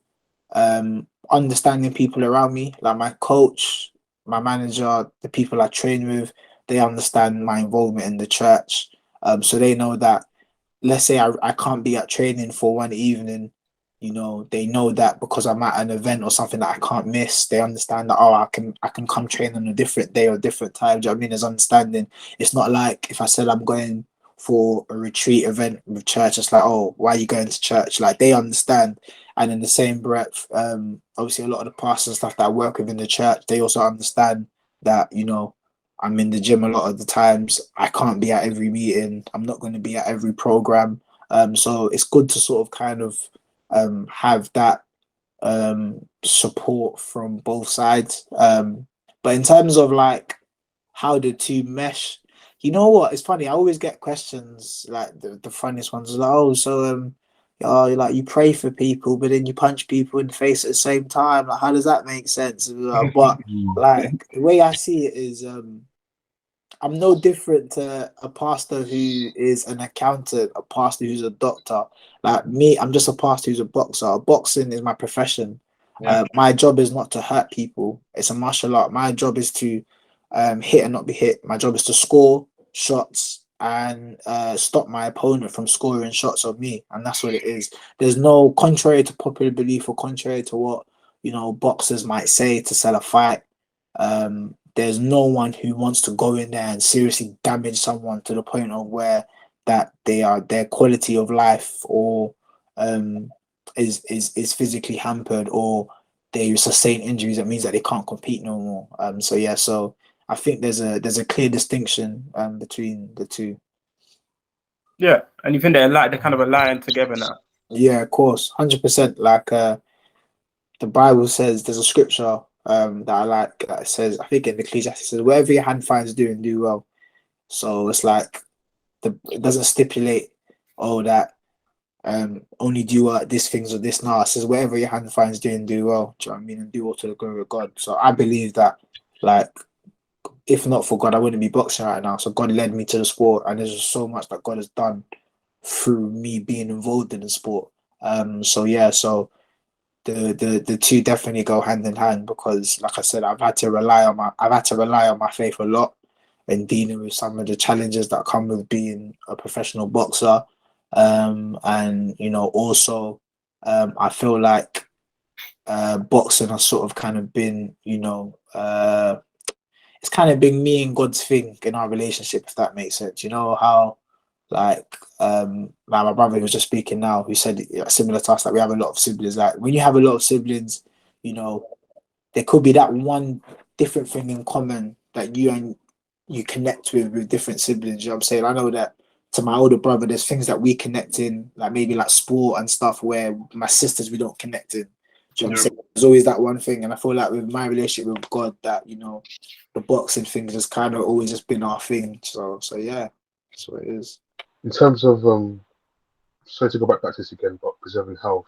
understanding people around me, like my coach, my manager, the people I train with. They understand my involvement in the church, so they know that, let's say I can't be at training for one evening, you know, they know that because I'm at an event or something that I can't miss. They understand that, I can come train on a different day or different time. Do you know what I mean? There's understanding. It's not like if I said I'm going for a retreat event with church, it's like, oh, why are you going to church? Like they understand. And in the same breath, obviously a lot of the pastors and stuff that I work with in the church, they also understand that, you know, I'm in the gym a lot of the times. I can't be at every meeting. I'm not going to be at every program. So it's good to sort of kind of have that support from both sides. But in terms of like how the two mesh, you know what? It's funny. I always get questions like the funniest ones, like, oh, so like you pray for people, but then you punch people in the face at the same time. Like, how does that make sense? But like the way I see it is, I'm no different to a pastor who is an accountant, a pastor who's a doctor. Like me, I'm just a pastor who's a boxer. Boxing is my profession. My job is not to hurt people. It's a martial art. My job is to hit and not be hit. My job is to score shots and stop my opponent from scoring shots on me. And that's what it is. There's no, contrary to popular belief or contrary to what, you know, boxers might say to sell a fight, there's no one who wants to go in there and seriously damage someone to the point of where that their quality of life or is physically hampered, or they sustain injuries that means that they can't compete no more. So I think there's a clear distinction between the two. Yeah, and you think they're kind of aligning together now? Yeah, of course, 100%. Like the Bible says, there's a scripture that I like that it says, I think in Ecclesiastes, it says, whatever your hand finds doing, do well. So it's like it doesn't stipulate that only do this things or this. Now it says whatever your hand finds doing, do well. Do you know what I mean? And do all to the glory of God. So I believe that, like, if not for God, I wouldn't be boxing right now. So God led me to the sport, and there's just so much that God has done through me being involved in the sport. So the two definitely go hand in hand, because, like I said, I've had to rely on my faith a lot in dealing with some of the challenges that come with being a professional boxer. And also, I feel like boxing has sort of kind of been, it's kind of been me and God's thing in our relationship, if that makes sense. You know how, like my brother was just speaking now, who said similar to us, that we have a lot of siblings. Like, when you have a lot of siblings, there could be that one different thing in common that you connect with different siblings. You know what I'm saying? I know that to my older brother, there's things that we connect in, like maybe like sport and stuff, where my sisters, we don't connect in. Do you know what I'm saying? There's always that one thing. And I feel like with my relationship with God, that, the boxing thing has kind of always just been our thing. So yeah, that's what it is. In terms of sorry to go back to this again, but preserving health,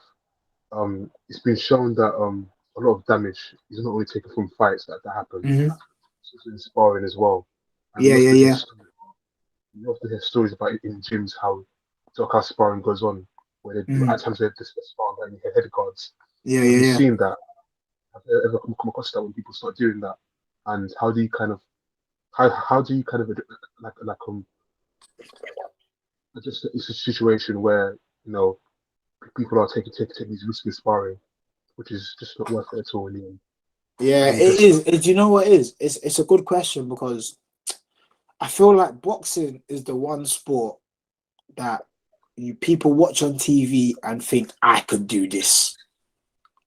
it's been shown that a lot of damage is not only taken from fights that happen, it's in sparring as well. And Yeah. You often hear stories about it in gyms, how sparring goes on, where at times they just sparring and you hear head guards. Yeah. Have you seen that? Have you ever come across that when people start doing that? And how do you kind of just, it's a situation where people are taking these risky sparring, which is just not worth it at all in the end. Yeah, it is. Do you know what it is? It's a good question, because I feel like boxing is the one sport that people watch on TV and think, I could do this.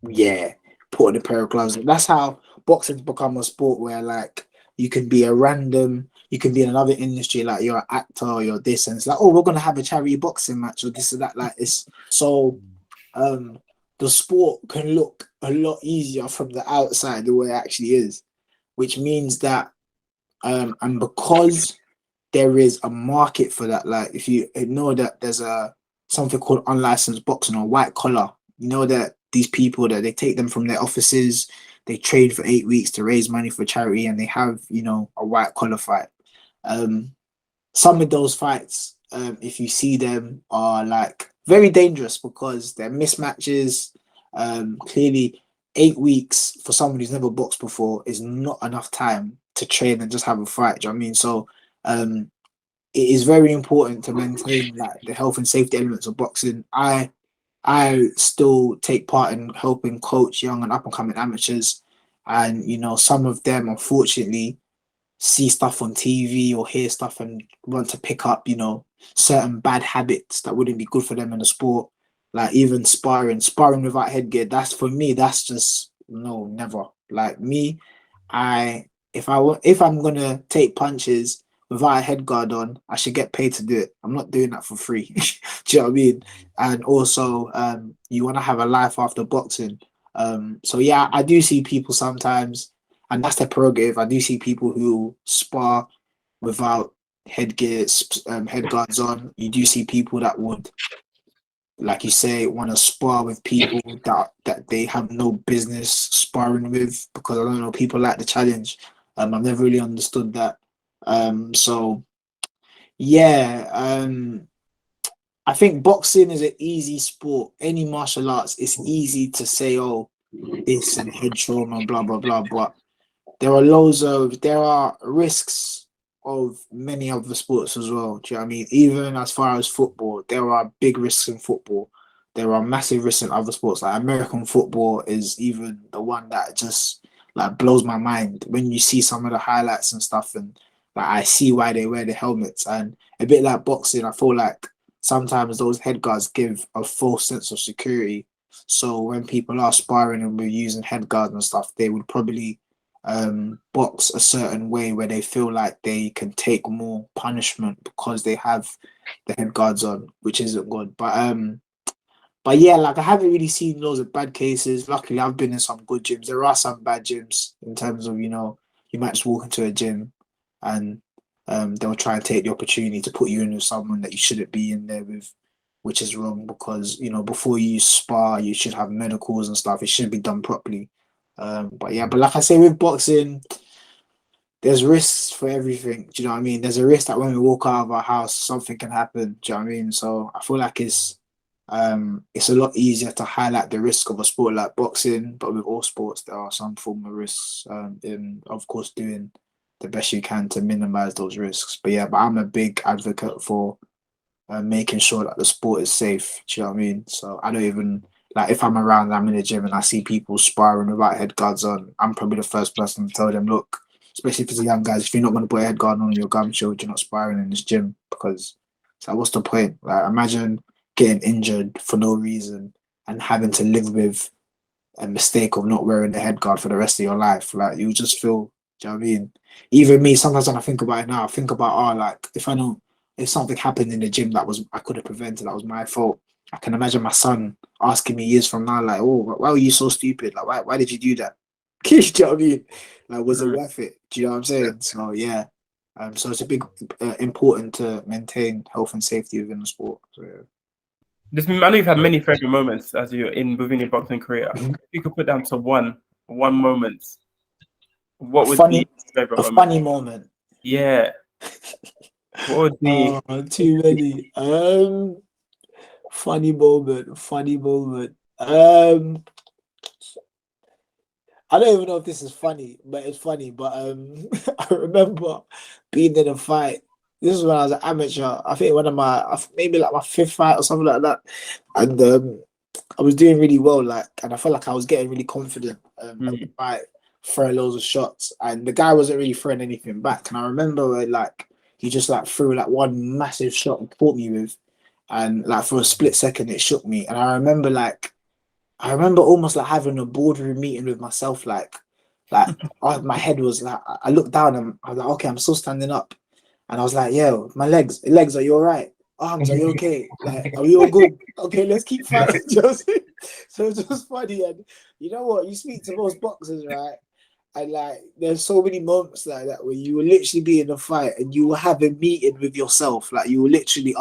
Yeah, put on a pair of gloves. That's how boxing's become a sport where, like, you can be you can be in another industry, like you're an actor or you're this, and it's like, oh, we're gonna have a charity boxing match or this or that. Like, it's so the sport can look a lot easier from the outside the way it actually is, which means that and because there is a market for that, like, if you know that there's something called unlicensed boxing or white collar, that these people, that they take them from their offices, they train for 8 weeks to raise money for charity, and they have a white collar fight. Some of those fights, if you see them, are like very dangerous because they're mismatches. Clearly 8 weeks for someone who's never boxed before is not enough time to train and just have a fight. Do you know what I mean? So it is very important to maintain, like, the health and safety elements of boxing. I still take part in helping coach young and up and coming amateurs, and some of them unfortunately see stuff on TV or hear stuff and want to pick up certain bad habits that wouldn't be good for them in the sport. Like, even sparring without headgear, that's, for me, that's just no, never. Like, me, if I'm gonna take punches without a head guard on, I should get paid to do it. I'm not doing that for free. Do you know what I mean? And also, you want to have a life after boxing. So yeah, I do see people sometimes, and that's their prerogative. I do see people who spar without headgear, head guards on. You do see people that would, like you say, want to spar with people that they have no business sparring with, because I don't know, people like the challenge. I've never really understood that. So yeah, I think boxing is an easy sport. Any martial arts, it's easy to say, oh, this and head trauma and blah blah blah, but there are risks of many other sports as well. Do you know what I mean? Even as far as football, there are big risks in football. There are massive risks in other sports. Like, American football is even the one that just, like, blows my mind when you see some of the highlights and stuff, and like, I see why they wear the helmets. And a bit like boxing, I feel like sometimes those head guards give a false sense of security. So when people are sparring and we're using head guards and stuff, they would probably box a certain way where they feel like they can take more punishment because they have the head guards on, which isn't good. But yeah, like, I haven't really seen loads of bad cases. Luckily, I've been in some good gyms. There are some bad gyms in terms of, you might just walk into a gym and they'll try and take the opportunity to put you in with someone that you shouldn't be in there with, which is wrong because, you know, before you spar, you should have medicals and stuff. It should be done properly. But like I say, with boxing, there's risks for everything. Do you know what I mean? There's a risk that when we walk out of our house, something can happen. Do you know what I mean? So I feel like it's a lot easier to highlight the risk of a sport like boxing, but with all sports, there are some form of risks. In of course doing the best you can to minimize those risks. But I'm a big advocate for making sure that the sport is safe. Do you know what I mean? So I don't even like if I'm around, I'm in the gym and I see people sparring without head guards on. I'm probably the first person to tell them, look, especially if it's the young guys, if you're not going to put a head guard on your gum shield, you're not sparring in this gym because it's like, what's the point? Like, imagine getting injured for no reason and having to live with a mistake of not wearing the head guard for the rest of your life. Like, you just feel, do you know what I mean? Even me, sometimes when I think about it now, I think about, like, if something happened in the gym that I could have prevented, that was my fault. I can imagine my son asking me years from now, like, oh, why were you so stupid? Like, why did you do that? Do you know what I mean? Like, was it worth it? Do you know what I'm saying? So yeah, so it's a big important to maintain health and safety within the sport. So, yeah. I know you've had many favorite moments as you're within your boxing career. If you could put down to one moment, what would be your favorite moment? Funny moment? Yeah. What would be? Too many. Funny moment. I don't even know if this is funny, but it's funny. But I remember being in a fight. This is when I was an amateur. I think maybe like my fifth fight or something like that. And I was doing really well, and I felt like I was getting really confident. Fight, throw loads of shots, and the guy wasn't really throwing anything back. And I remember he just threw one massive shot and caught me with, and for a split second it shook me. And I remember almost having a boardroom meeting with myself, my head was I looked down and I was like, okay, I'm still standing up. And I was like, yo, my legs, are you all right? Arms, are you okay? Are we all good? Okay, let's keep fighting. So it's just funny. And you know what? You speak to most boxers, right? And there's so many moments like that where you will literally be in a fight and you will have a meeting with yourself. You will literally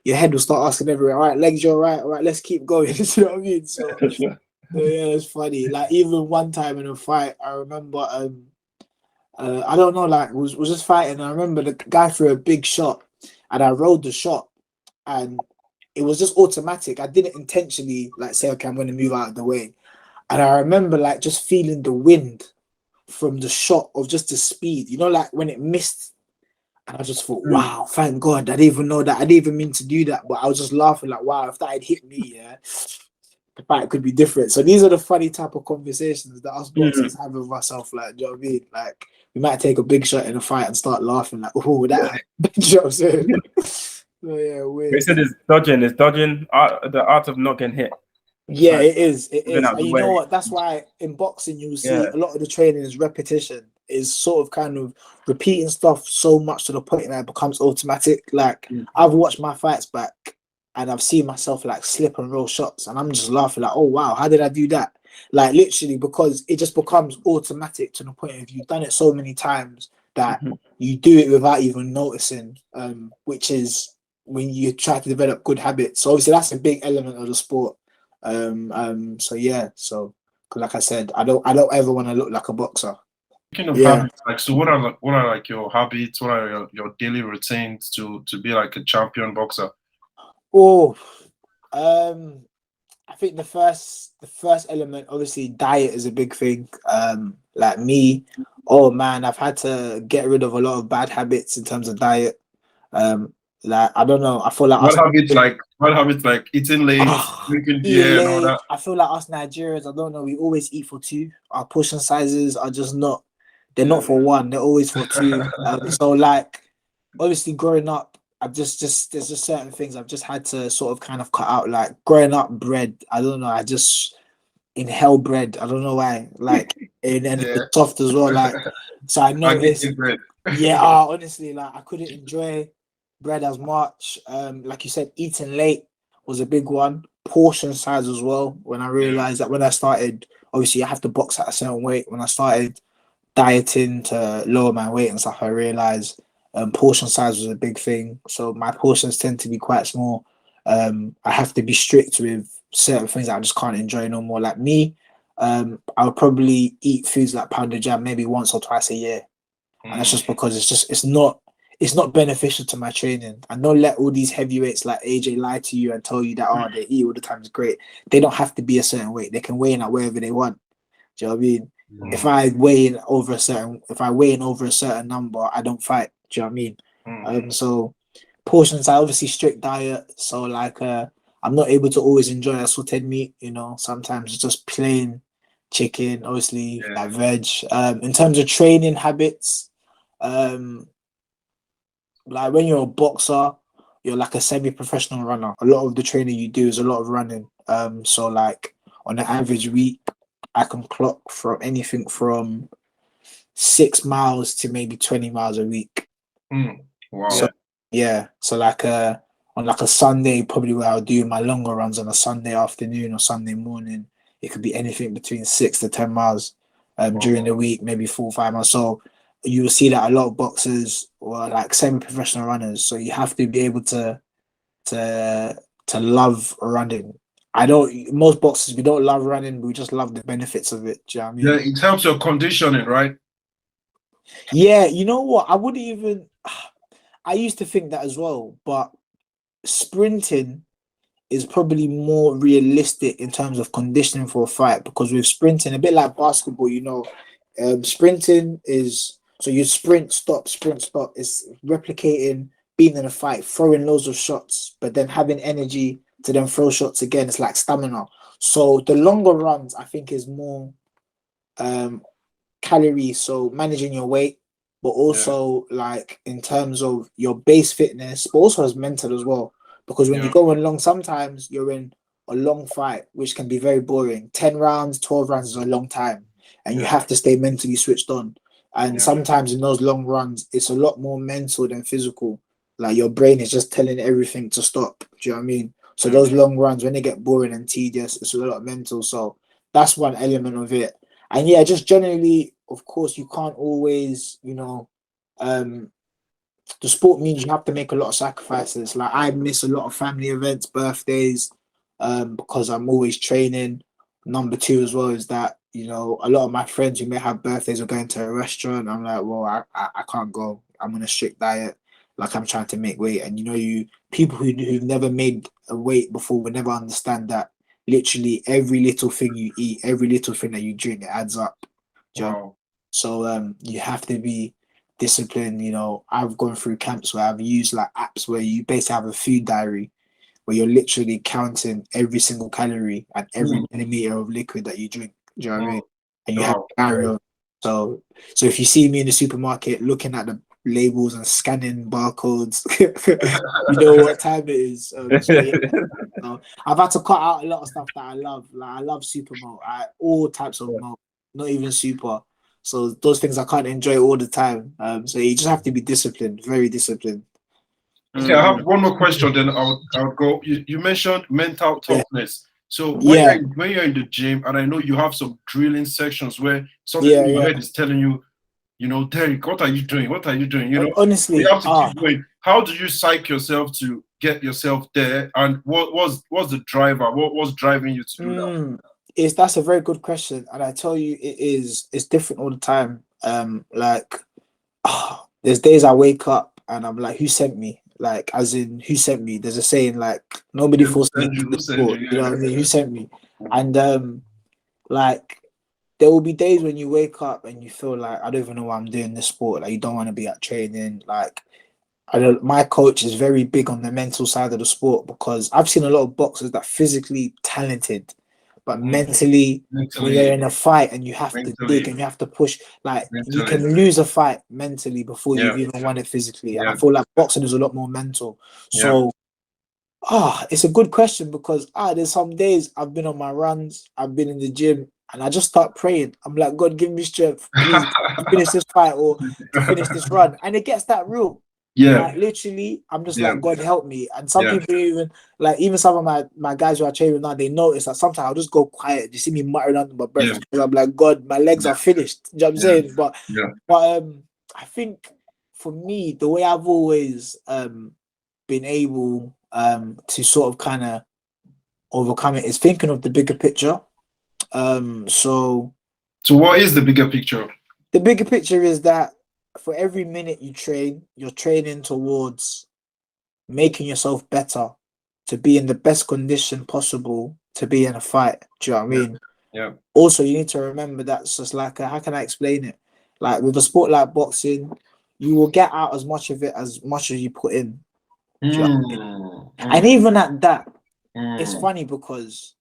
your head will start asking everywhere, all right, legs, you're all right, let's keep going. You know what I mean? So yeah, it's funny. Even one time in a fight, I remember I don't know, was just fighting. I remember the guy threw a big shot and I rolled the shot and it was just automatic. I didn't intentionally say, okay, I'm going to move out of the way. And I remember just feeling the wind from the shot of just the speed, when it missed. And I just thought, wow, thank God. I didn't even know that. I didn't even mean to do that. But I was just laughing wow, if that had hit me, yeah, the fight could be different. So these are the funny type of conversations that us boxers have with ourselves. Do you know what I mean? We might take a big shot in a fight and start laughing oh, that. Do you know what I'm saying? So yeah, weird. They said it's dodging the art of not getting hit. Yeah, it is. And you know what? That's why in boxing you'll see a lot of the training is repetition, is sort of kind of repeating stuff so much to the point that it becomes automatic. I've watched my fights back and I've seen myself slip and roll shots and I'm just laughing oh wow, how did I do that? Literally, because it just becomes automatic to the point of you've done it so many times that you do it without even noticing, which is when you try to develop good habits. So obviously that's a big element of the sport. So yeah, so like I said, I don't ever want to look like a boxer. Speaking of habits, so what are your habits? What are your daily routines to be a champion boxer? I think the first element, obviously, diet is a big thing. Me, I've had to get rid of a lot of bad habits in terms of diet. I don't know. I feel what habits like eating late, drinking beer, and all that. I feel like us Nigerians, I don't know. We always eat for two. Our portion sizes are just not. They're not for one. They're always for two. So obviously, growing up, there's just certain things I've just had to sort of kind of cut out. Growing up, bread. I don't know. I just inhale bread. I don't know why. And it's soft as well. So I noticed. Yeah. Honestly, I couldn't enjoy bread as much. Like you said, eating late was a big one. Portion size as well. When I realized that when I started, obviously I have to box at a certain weight. When I started dieting to lower my weight and stuff, I realized Portion size was a big thing, so my portions tend to be quite small. I have to be strict with certain things that I just can't enjoy no more. Like me, I would probably eat foods like pounded jam maybe once or twice a year, and that's just because it's not beneficial to my training. And don't let all these heavyweights like AJ lie to you and tell you that they eat all the time is great. They don't have to be a certain weight. They can weigh in at wherever they want. Do you know what I mean? If I weigh in over a certain number, I don't fight. Do you know what I mean? So portions are obviously strict diet. So like I'm not able to always enjoy a sauteed meat, you know. Sometimes it's just plain chicken, obviously, like veg. In terms of training habits, like when you're a boxer, you're like a semi-professional runner. A lot of the training you do is a lot of running. So like on an average week, I can clock from anything from 6 miles to maybe 20 miles a week. Wow. So yeah. So like on like a Sunday, probably where I'll do my longer runs on a Sunday afternoon or Sunday morning, it could be anything between 6 to 10 miles. During the week, maybe 4 or 5 miles. So you will see that a lot of boxers or like semi-professional runners. So you have to be able to love running. Most boxers, we don't love running, we just love the benefits of it. Do you know what I mean? Yeah, it helps your conditioning, right? Yeah, you know what? I used to think that as well, but sprinting is probably more realistic in terms of conditioning for a fight, because with sprinting, a bit like basketball, you know, sprinting is, so you sprint, stop, it's replicating being in a fight, throwing loads of shots, but then having energy to then throw shots again. It's like stamina. So the longer runs, I think, is more calories, so managing your weight, but also like in terms of your base fitness, but also as mental as well. Because when you go on long, sometimes you're in a long fight, which can be very boring. 10 rounds, 12 rounds is a long time, and you have to stay mentally switched on. And sometimes in those long runs, it's a lot more mental than physical. Like your brain is just telling everything to stop. Do you know what I mean? So those long runs, when they get boring and tedious, it's a lot mental. So that's one element of it. And yeah, just generally, of course, you can't always, you know, the sport means you have to make a lot of sacrifices. Like I miss a lot of family events, birthdays, because I'm always training. Number two as well is that, you know, a lot of my friends who may have birthdays are going to a restaurant. I'm like, well, I can't go. I'm on a strict diet. Like I'm trying to make weight. And you know, people who've never made a weight before will never understand that literally every little thing you eat, every little thing that you drink, it adds up. Wow. So you have to be disciplined. You know, I've gone through camps where I've used like apps where you basically have a food diary where you're literally counting every single calorie and every millimeter of liquid that you drink. Do you know what I mean? And you have a diary of. So if you see me in the supermarket looking at the labels and scanning barcodes, you know what time it is. So I've had to cut out a lot of stuff that I love. Like I love super malt, all types of malt, not even super. So those things I can't enjoy all the time. So you just have to be disciplined, very disciplined. Okay, I have one more question. Then I'll go. You mentioned mental toughness. So when you're in the gym, and I know you have some drilling sections where something in your head is telling you, you know, Derrick, what are you doing? What are you doing? You know, honestly, you have to keep going. How do you psych yourself to get yourself there? And what's the driver? What's driving you to do that? That's a very good question, and I tell you, it's different all the time. There's days I wake up and I'm like, who sent me? Like, as in, who sent me? There's a saying like, nobody forced me to the sport. You know what I mean? Who sent me? And like, there will be days when you wake up and you feel like, I don't even know why I'm doing this sport. Like, you don't want to be at training. Like, my coach is very big on the mental side of the sport, because I've seen a lot of boxers that are physically talented, but mentally, when you're in a fight and you have to dig and you have to push, like you can lose a fight mentally before you've even won it physically. And I feel like boxing is a lot more mental. So, it's a good question, because there's some days I've been on my runs, I've been in the gym, and I just start praying. I'm like, God, give me strength, please, to finish this fight or to finish this run. And it gets that real. Like literally, I'm just like, God help me. And some people even some of my guys who are training now, they notice that sometimes I'll just go quiet. You see me muttering under my breath. I'm like, God, my legs are finished. You know what I'm saying? But I think for me, the way I've always been able to sort of kind of overcome it is thinking of the bigger picture. So what is the bigger picture? the bigger picture is that for every minute you train, you're training towards making yourself better, to be in the best condition possible to be in a fight. Do you know what I mean? Yeah. Also, you need to remember that's just like how can I explain it? Like with a sport like boxing, you will get out as much of it as much as you put in. Do you know what I mean? And even at that, it's funny because,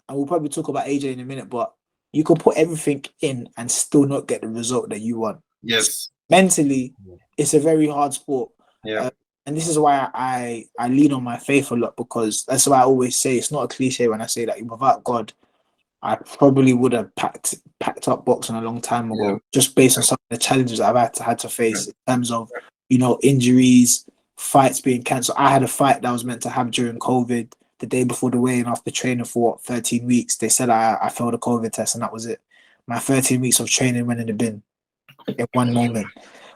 and we'll probably talk about AJ in a minute, but you can put everything in and still not get the result that you want. Yes. Mentally, it's a very hard sport. Yeah. And this is why I lean on my faith a lot, because that's why I always say it's not a cliche when I say that without God, I probably would have packed up boxing a long time ago, just based on some of the challenges I've had to face in terms of, you know, injuries, fights being cancelled. I had a fight that I was meant to have during COVID. The day before the weigh-in, after training for 13 weeks, they said I failed a COVID test, and that was it. My 13 weeks of training went in the bin in one moment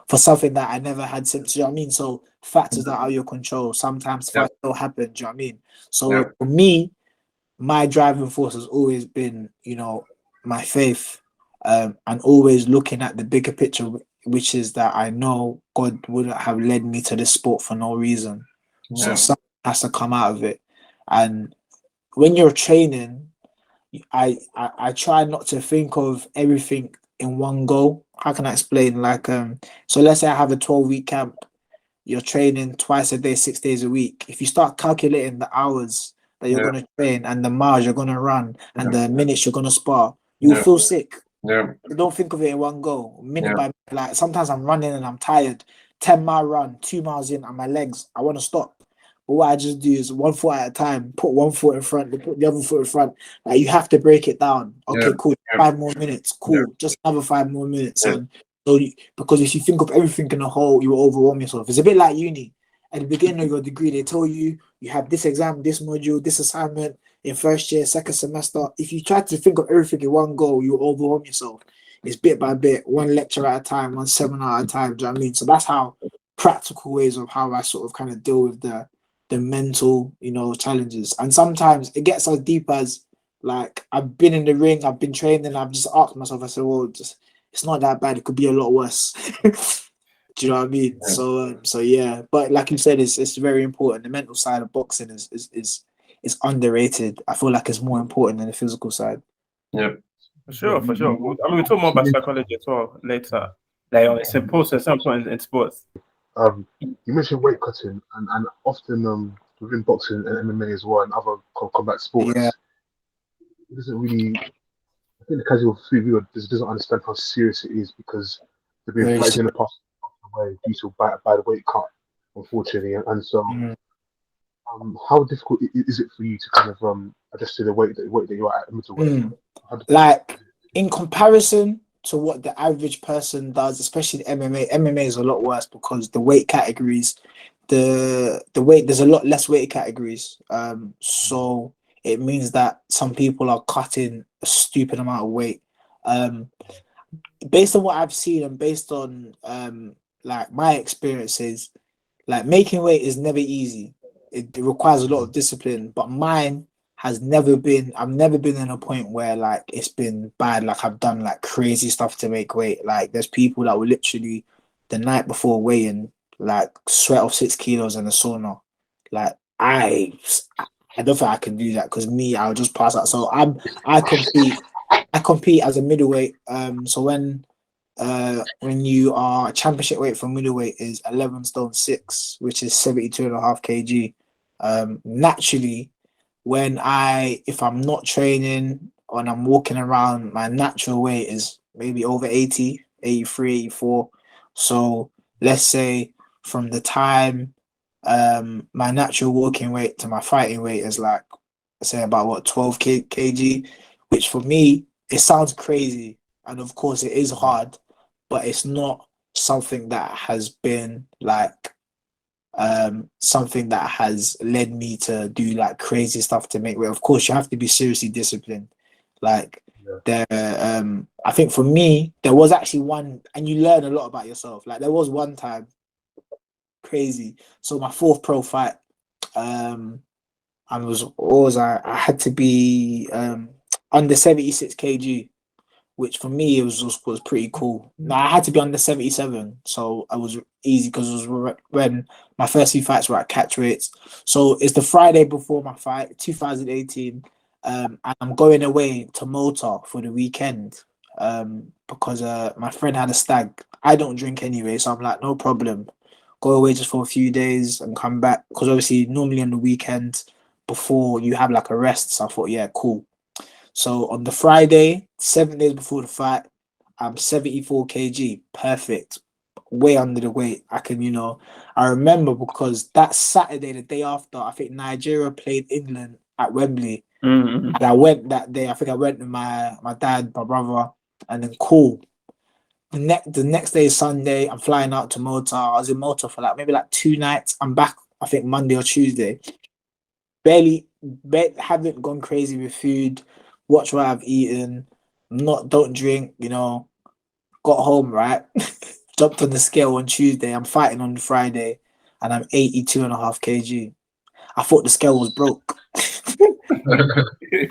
for something that I never had since. Do you know what I mean? So factors that are out of your control. Sometimes fights don't happen. Do you know what I mean? So for me, my driving force has always been, you know, my faith, and always looking at the bigger picture, which is that I know God wouldn't have led me to this sport for no reason. So something has to come out of it. And when you're training, I try not to think of everything in one go. How can I explain? Like, so let's say I have a 12-week camp. You're training twice a day, 6 days a week. If you start calculating the hours that you're going to train and the miles you're going to run and the minutes you're going to spar, you'll feel sick. Yeah. Don't think of it in one go, minute by minute. Like sometimes I'm running and I'm tired. 10-mile run, 2 miles in, and my legs, I want to stop. But what I just do is 1 foot at a time, put 1 foot in front, put the other foot in front. Like you have to break it down. Okay, cool. 5 more minutes. Cool. Just another 5 more minutes. And so because if you think of everything in a whole, you will overwhelm yourself. It's a bit like uni. At the beginning of your degree, they tell you you have this exam, this module, this assignment in first year, second semester. If you try to think of everything in one go, you will overwhelm yourself. It's bit by bit, one lecture at a time, one seminar at a time. Do you know what I mean? So that's how practical ways of how I sort of kind of deal with the mental, you know, challenges. And sometimes it gets as deep as, like, I've been in the ring, I've been training, I've just asked myself, I said, well, it's not that bad. It could be a lot worse. Do you know what I mean? So yeah. But like you said, it's very important. The mental side of boxing is underrated. I feel like it's more important than the physical side. Yeah. For sure. I mean, we'll talk more about psychology as well later. Like, it's important at some point in sports. You mentioned weight cutting, and often within boxing and MMA as well, and other combat sports, it doesn't really. I think the casual viewer doesn't understand how serious it is, because they've been fighting in the past away due to by the weight cut, unfortunately, and so. How difficult is it for you to kind of adjust to the weight that you are at middleweight? Like in comparison to what the average person does, especially MMA is a lot worse because the weight categories, the weight, there's a lot less weight categories. So it means that some people are cutting a stupid amount of weight. Based on what I've seen and based on like my experiences, like making weight is never easy. It requires a lot of discipline, but mine has never been. I've never been in a point where like it's been bad. Like I've done like crazy stuff to make weight. Like there's people that will literally the night before weighing like sweat off 6 kilos in the sauna. Like I don't think I can do that, because I'll just pass out. So I compete as a middleweight. So when you are championship weight for middleweight is 11 stone 6, which is 72.5 kg. Naturally, if I'm not training and I'm walking around, my natural weight is maybe over 80, 83, 84. So let's say from the time my natural walking weight to my fighting weight is like, say about 12 kg, which for me, it sounds crazy. And of course it is hard, but it's not something that has been like something that has led me to do like crazy stuff to make weight. Of course, you have to be seriously disciplined. Like I think for me, there was actually one, and you learn a lot about yourself. Like there was one time crazy. So my fourth pro fight, I had to be under 76 kg, which for me was pretty cool. Now I had to be under 77, so I was easy because it was when my first few fights were at catch weights. So it's the Friday before my fight, 2018. And I'm going away to Malta for the weekend because my friend had a stag. I don't drink anyway, so I'm like, no problem. Go away just for a few days and come back, because obviously normally on the weekend before you have like a rest. So I thought, yeah, cool. So on the Friday, 7 days before the fight, I'm 74 kg, perfect, way under the weight. I remember because that Saturday, the day after, I think Nigeria played England at Wembley. Mm-hmm. And I went that day. I think I went with my dad, my brother, and then cool. The next day is Sunday. I'm flying out to Malta. I was in Malta for maybe 2 nights. I'm back, I think, Monday or Tuesday. Haven't gone crazy with food. Watch what I've eaten. Don't drink. Got home, right? Jumped on the scale on Tuesday. I'm fighting on Friday, and I'm 82.5 kg. I thought the scale was broke.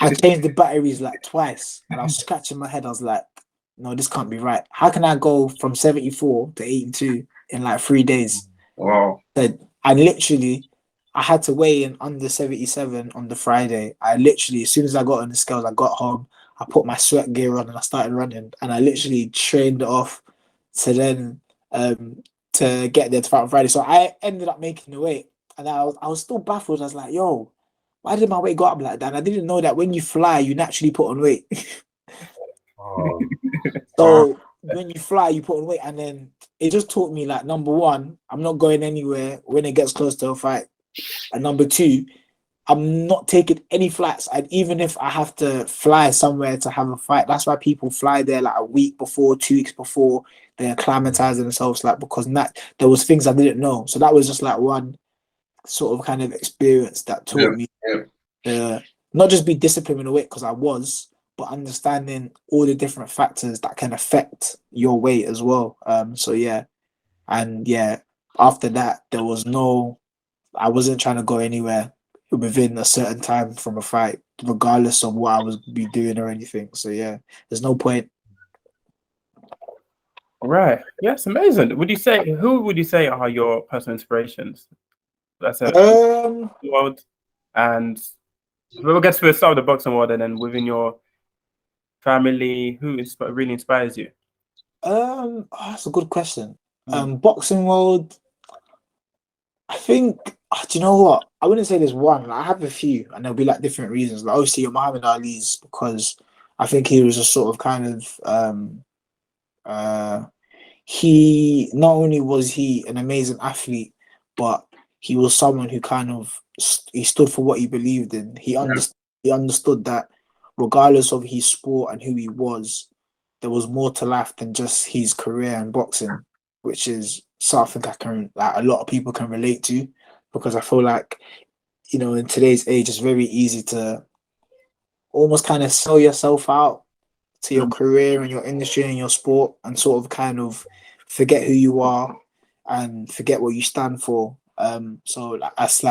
I changed the batteries twice, and I was scratching my head. I was like, no, this can't be right. How can I go from 74 to 82 in 3 days? Wow. I had to weigh in under 77 on the Friday. As soon as I got on the scales, I got home, I put my sweat gear on and I started running, and I literally trained off to then to get there to fight on Friday. So I ended up making the weight, and I was still baffled. I was like, yo, why did my weight go up like that? And I didn't know that when you fly, you naturally put on weight. So when you fly, you put on weight, and then it just taught me number one, I'm not going anywhere when it gets close to a fight, and number two, I'm not taking any flights. And even if I have to fly somewhere to have a fight, that's why people fly there a week before, 2 weeks before, they're acclimatizing themselves, because there was things I didn't know. So that was just one sort of kind of experience that taught me not just be disciplined in a weight, because I was, but understanding all the different factors that can affect your weight as well. So yeah. And yeah, after that, I wasn't trying to go anywhere within a certain time from a fight, regardless of what I was be doing or anything. So yeah, there's no point. Right. Yes, amazing. Who would you say are your personal inspirations? That's it. World, and we'll get to start with the boxing world, and then within your family, who really inspires you? That's a good question. Boxing world, I think. Do you know what? I wouldn't say there's one. I have a few, and there'll be different reasons. Obviously, Muhammad Ali's, because I think he was a sort of kind of he not only was he an amazing athlete, but he was someone who kind of he stood for what he believed in. He understood that regardless of his sport and who he was, there was more to life than just his career in boxing, which is something a lot of people can relate to, because I feel in today's age, it's very easy to almost kind of sell yourself out to your career and your industry and your sport, and sort of kind of forget who you are and forget what you stand for. So that's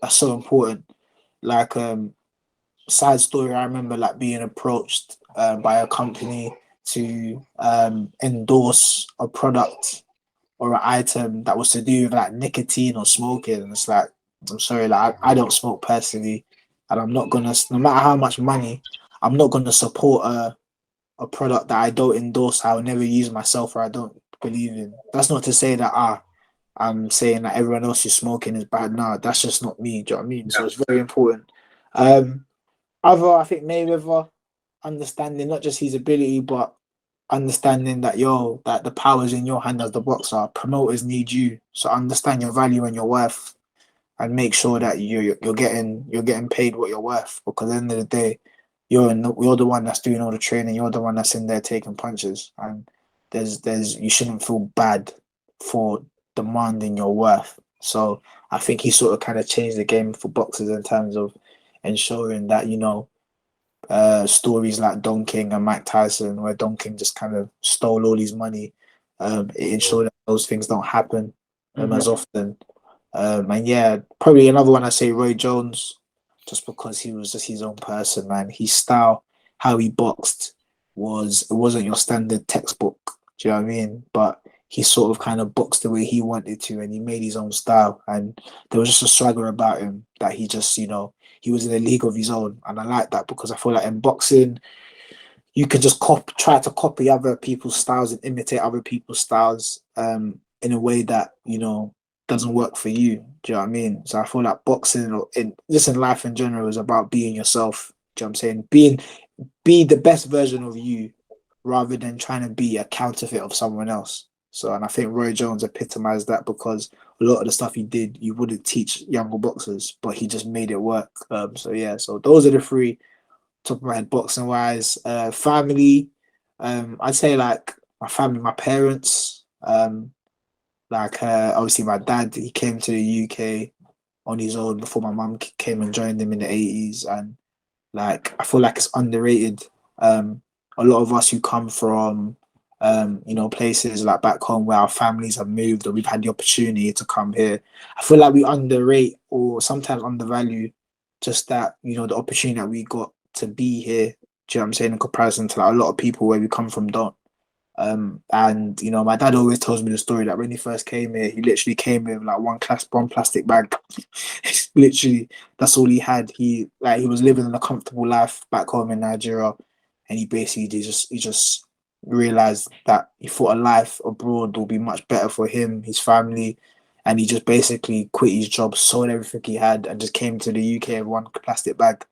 so important. Side story, I remember being approached by a company to endorse a product or an item that was to do with nicotine or smoking, and it's I'm sorry, I don't smoke personally, and I'm not gonna, no matter how much money, I'm not gonna support a product that I don't endorse, I will never use myself, or I don't believe in. That's not to say that I'm saying that everyone else who's smoking is bad. No, that's just not me. Do you know what I mean? So it's very important. I think Mayweather, understanding not just his ability, but understanding that that the power's in your hand as the boxer. Promoters need you, so understand your value and your worth, and make sure that you're getting paid what you're worth. Because at the end of the day, you're the one that's doing all the training. You're the one that's in there taking punches, and you shouldn't feel bad for demanding your worth. So I think he sort of kind of changed the game for boxers in terms of ensuring that stories like Don King and Mike Tyson, where Don King just kind of stole all his money, it ensured that those things don't happen as often. And yeah, probably another one I say Roy Jones, just because he was just his own person, man. His style, how he boxed it wasn't your standard textbook. Do you know what I mean? But he sort of kind of boxed the way he wanted to, and he made his own style. And there was just a swagger about him that he just, he was in a league of his own. And I like that because I feel like in boxing, you can just try to copy other people's styles and imitate other people's styles in a way that, doesn't work for you. Do you know what I mean? So I feel like boxing or just in life in general is about being yourself. Do you know what I'm saying? Be the best version of you rather than trying to be a counterfeit of someone else. So, and I think Roy Jones epitomized that because a lot of the stuff he did, you wouldn't teach younger boxers, but he just made it work. So those are the three top of my head boxing wise. Family, I'd say like my family, my parents, obviously my dad, he came to the UK on his own before my mum came and joined him in the 80s, and like I feel like it's underrated. A lot of us who come from places like back home where our families have moved or we've had the opportunity to come here, I feel like we underrate or sometimes undervalue just that, the opportunity that we got to be here. Do you know what I'm saying? In comparison to like a lot of people where we come from don't. And my dad always tells me the story that when he first came here, he literally came here with like one plastic bag. Literally, that's all he had. He was living a comfortable life back home in Nigeria, and he basically just realized that he thought a life abroad will be much better for him, his family, and he just basically quit his job, sold everything he had, and just came to the UK with one plastic bag.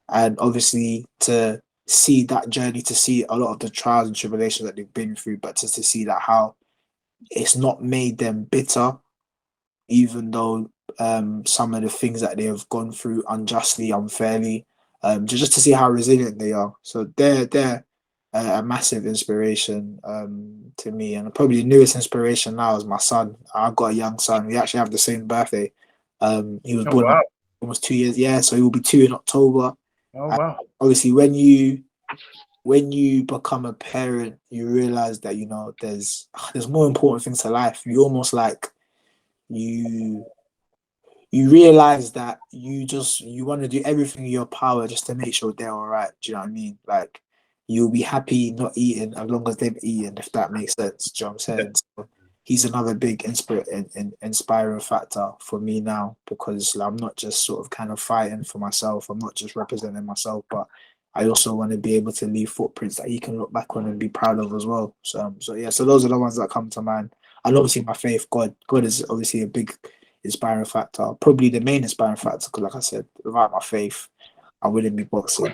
And obviously to see that journey, to see a lot of the trials and tribulations that they've been through, but to see that how it's not made them bitter, even though some of the things that they have gone through unjustly, unfairly, just to see how resilient they are. So they're a massive inspiration to me, and probably the newest inspiration now is my son. I've got a young son. We actually have the same birthday. He was born almost 2 years. Yeah, so he will be 2 in October. Oh wow! Obviously, when you become a parent, you realize that there's more important things to life. You almost like you realize that you want to do everything in your power just to make sure they're all right. Do you know what I mean? Like you'll be happy not eating as long as they've eaten, if that makes sense. Do you know what I'm saying? So he's another big inspiring factor for me now, because I'm not just sort of kind of fighting for myself. I'm not just representing myself, but I also want to be able to leave footprints that he can look back on and be proud of as well. So those are the ones that come to mind. And obviously my faith, God is obviously a big inspiring factor, probably the main inspiring factor, because like I said, without my faith, I wouldn't be boxing.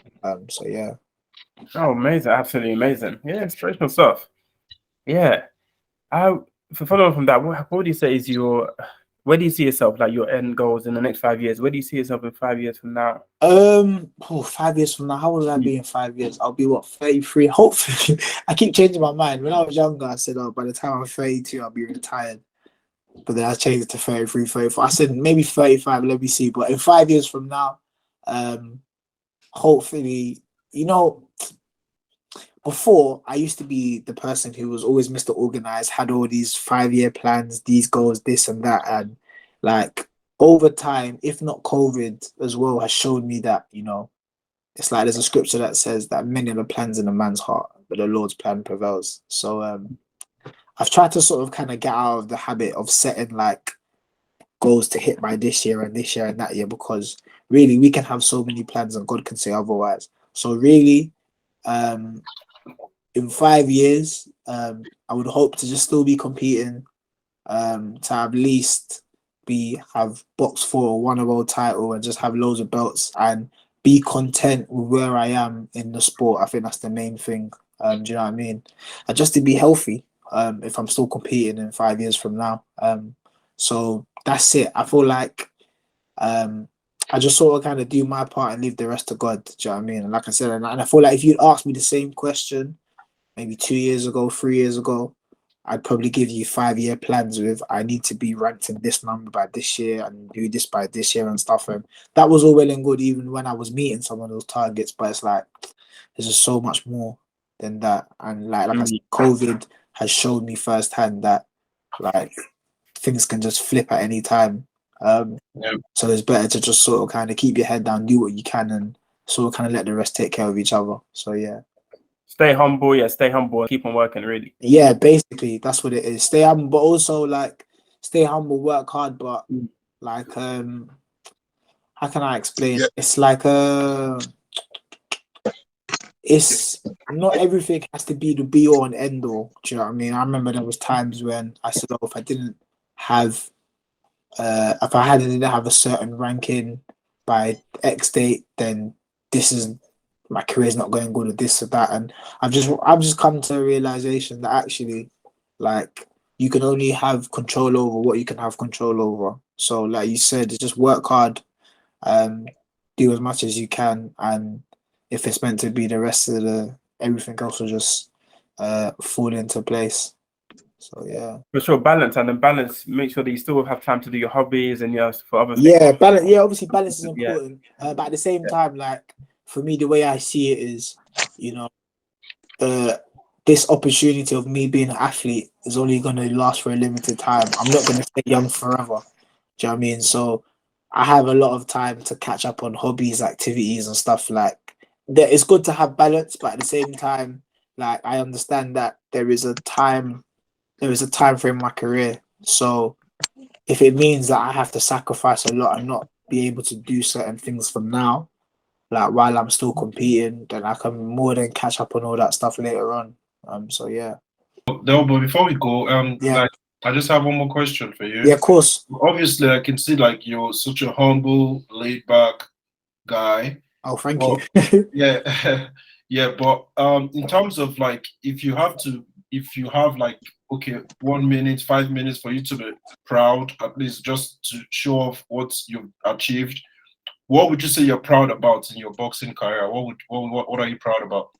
Oh, amazing. Absolutely amazing. Yeah, inspirational stuff. Yeah. For following from that, what would you say is where do you see yourself, like your end goals in the next 5 years? Where do you see yourself in 5 years from now? 5 years from now, how will I be in 5 years? I'll be 33? Hopefully. I keep changing my mind. When I was younger, I said, by the time I'm 32, I'll be retired. But then I changed it to 33, 34. I said maybe 35, let me see. But in 5 years from now, hopefully, before I used to be the person who was always Mr. Organized, had all these 5-year plans, these goals, this and that. And like over time, if not COVID as well, has shown me that, it's like there's a scripture that says that many are the plans in a man's heart, but the Lord's plan prevails. So I've tried to sort of kind of get out of the habit of setting like goals to hit by this year and that year, because really we can have so many plans and God can say otherwise. So really, in 5 years, I would hope to just still be competing, to at least have boxed for a won a world title and just have loads of belts and be content with where I am in the sport. I think that's the main thing. Do you know what I mean? And just to be healthy, if I'm still competing in 5 years from now. So that's it. I feel like I just sort of kind of do my part and leave the rest to God. Do you know what I mean? And like I said, and I feel like if you'd asked me the same question maybe 2 years ago, 3 years ago, I'd probably give you 5-year plans with I need to be ranked in this number by this year and do this by this year and stuff. And that was all well and good even when I was meeting some of those targets, but it's like there's just so much more than that. And like I said, COVID has showed me firsthand that like things can just flip at any time. So it's better to just sort of kind of keep your head down, do what you can, and sort of kind of let the rest take care of each other. So yeah. Stay humble, stay humble and keep on working, really. Yeah, basically that's what it is. Stay humble, but also like stay humble, work hard, but like how can I explain? Yeah. It's like it's not everything has to be the be all and end all. Do you know what I mean? I remember there was times when I said, oh, if I didn't have if I didn't have a certain ranking by X date, then this is my career's not going good or this or that. And I've just come to a realization that actually, like, you can only have control over what you can have control over. So, like you said, just work hard, do as much as you can, and if it's meant to be, the rest of the everything else will just fall into place. So yeah, for sure, balance, and then balance. Make sure that you still have time to do your hobbies and for other things. yeah, balance. Yeah, obviously balance is Yeah. important, but at the same time, like for me, the way I see it is, you know, this opportunity of me being an athlete is only going to last for a limited time. I'm not going to stay young forever. Do you know what I mean? So I have a lot of time to catch up on hobbies, activities, and stuff like that. It's good to have balance, but at the same time, like I understand that there is a time frame in my career. So if it means that I have to sacrifice a lot and not be able to do certain things for now, like while I'm still competing, then I can more than catch up on all that stuff later on. So yeah. No, but before we go, Yeah. like I just have one more question for you. Yeah, of course. Obviously, I can see like you're such a humble, laid back guy. Oh, thank Well, you. yeah, yeah. But in terms of like, if you have like, okay, 1 minute, 5 minutes for you to be proud, at least just to show off what you've achieved, what would you say you're proud about in your boxing career? What are you proud about?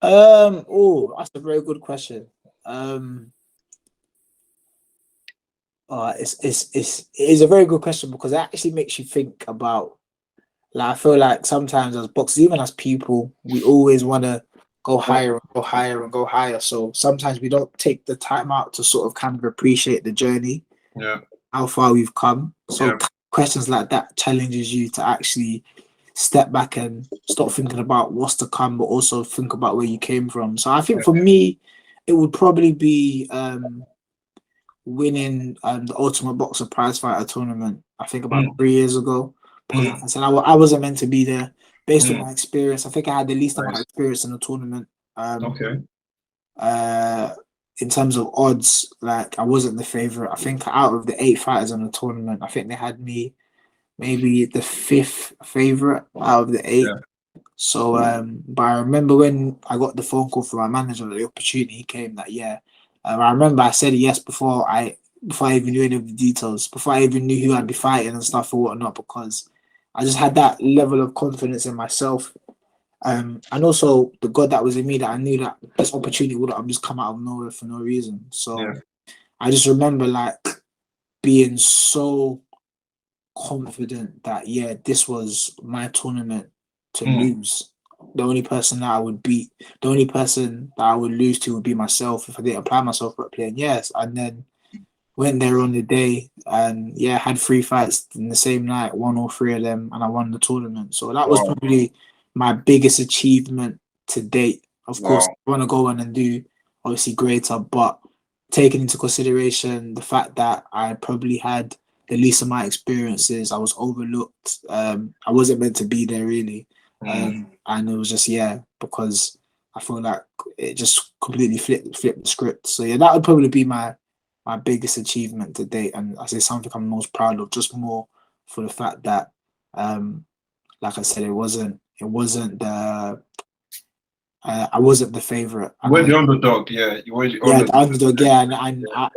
Oh, that's a very good question. It is a very good question because it actually makes you think about. Like I feel like sometimes as boxers, even as people, we always want to go higher and go higher and go higher. So sometimes we don't take the time out to sort of kind of appreciate the journey, how far we've come. So questions like that challenges you to actually step back and stop thinking about what's to come, but also think about where you came from. So I think for me, it would probably be winning the Ultimate Boxer Prize Fighter tournament. I think about 3 years ago. Because like I said, I wasn't meant to be there based on my experience. I think I had the least amount of experience in the tournament. In terms of odds, like I wasn't the favorite. I think out of the 8 fighters in the tournament, I think they had me maybe the 5th favorite out of the 8. So, but I remember when I got the phone call from my manager, the opportunity came that year. I remember I said yes before I even knew any of the details, before I even knew who I'd be fighting and stuff or whatnot, because I just had that level of confidence in myself. And also the God that was in me, that I knew that this opportunity would have just come out of nowhere for no reason. So I just remember like being so confident that this was my tournament to lose. The only person that I would beat, the only person that I would lose to would be myself if I didn't apply myself properly. And and then went there on the day and had 3 fights in the same night, won all 3 of them, and I won the tournament. So that was probably my biggest achievement to date. Of course, I want to go on and do obviously greater, but taking into consideration the fact that I probably had the least of my experiences, I was overlooked. I wasn't meant to be there really. And it was just because I feel like it just completely flipped the script. So that would probably be my biggest achievement to date, and I say something I'm most proud of, just more for the fact that like I said, it wasn't the I wasn't the favorite. You were the underdog, you were the underdog. The underdog,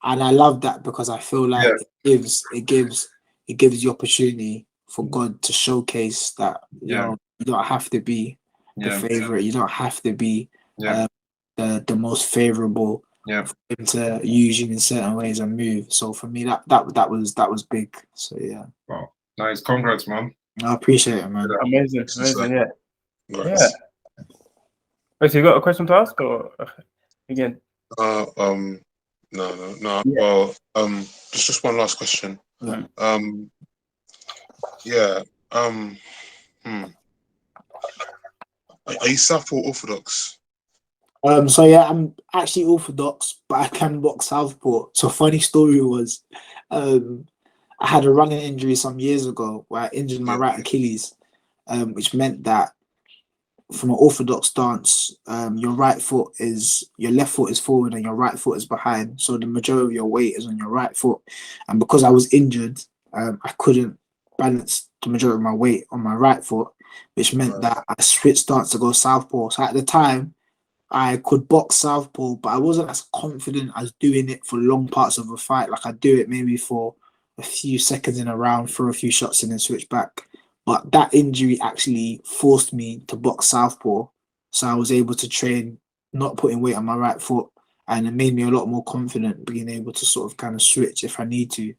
and I love that because I feel like it gives the opportunity for God to showcase that you don't have to be the favorite, you don't have to be the most favorable for him to use you in certain ways and move. So for me, that was big. So Wow, nice, congrats, man. I appreciate it, man. Amazing, yeah. Wait, so you got a question to ask or again? No. Well, just one last question. Yeah. Yeah. Are you Southpaw Orthodox? So yeah, I'm actually orthodox, but I can box southpaw. So funny story was, I had a running injury some years ago where I injured my right Achilles, which meant that from an orthodox stance, your left foot is forward and your right foot is behind. So the majority of your weight is on your right foot. And because I was injured, I couldn't balance the majority of my weight on my right foot, which meant that I switched stance to go southpaw. So at the time, I could box southpaw, but I wasn't as confident as doing it for long parts of a fight. Like I'd do it maybe for a few seconds in a round, throw a few shots and then switch back. But that injury actually forced me to box southpaw. So I was able to train not putting weight on my right foot, and it made me a lot more confident being able to sort of kind of switch if I need to.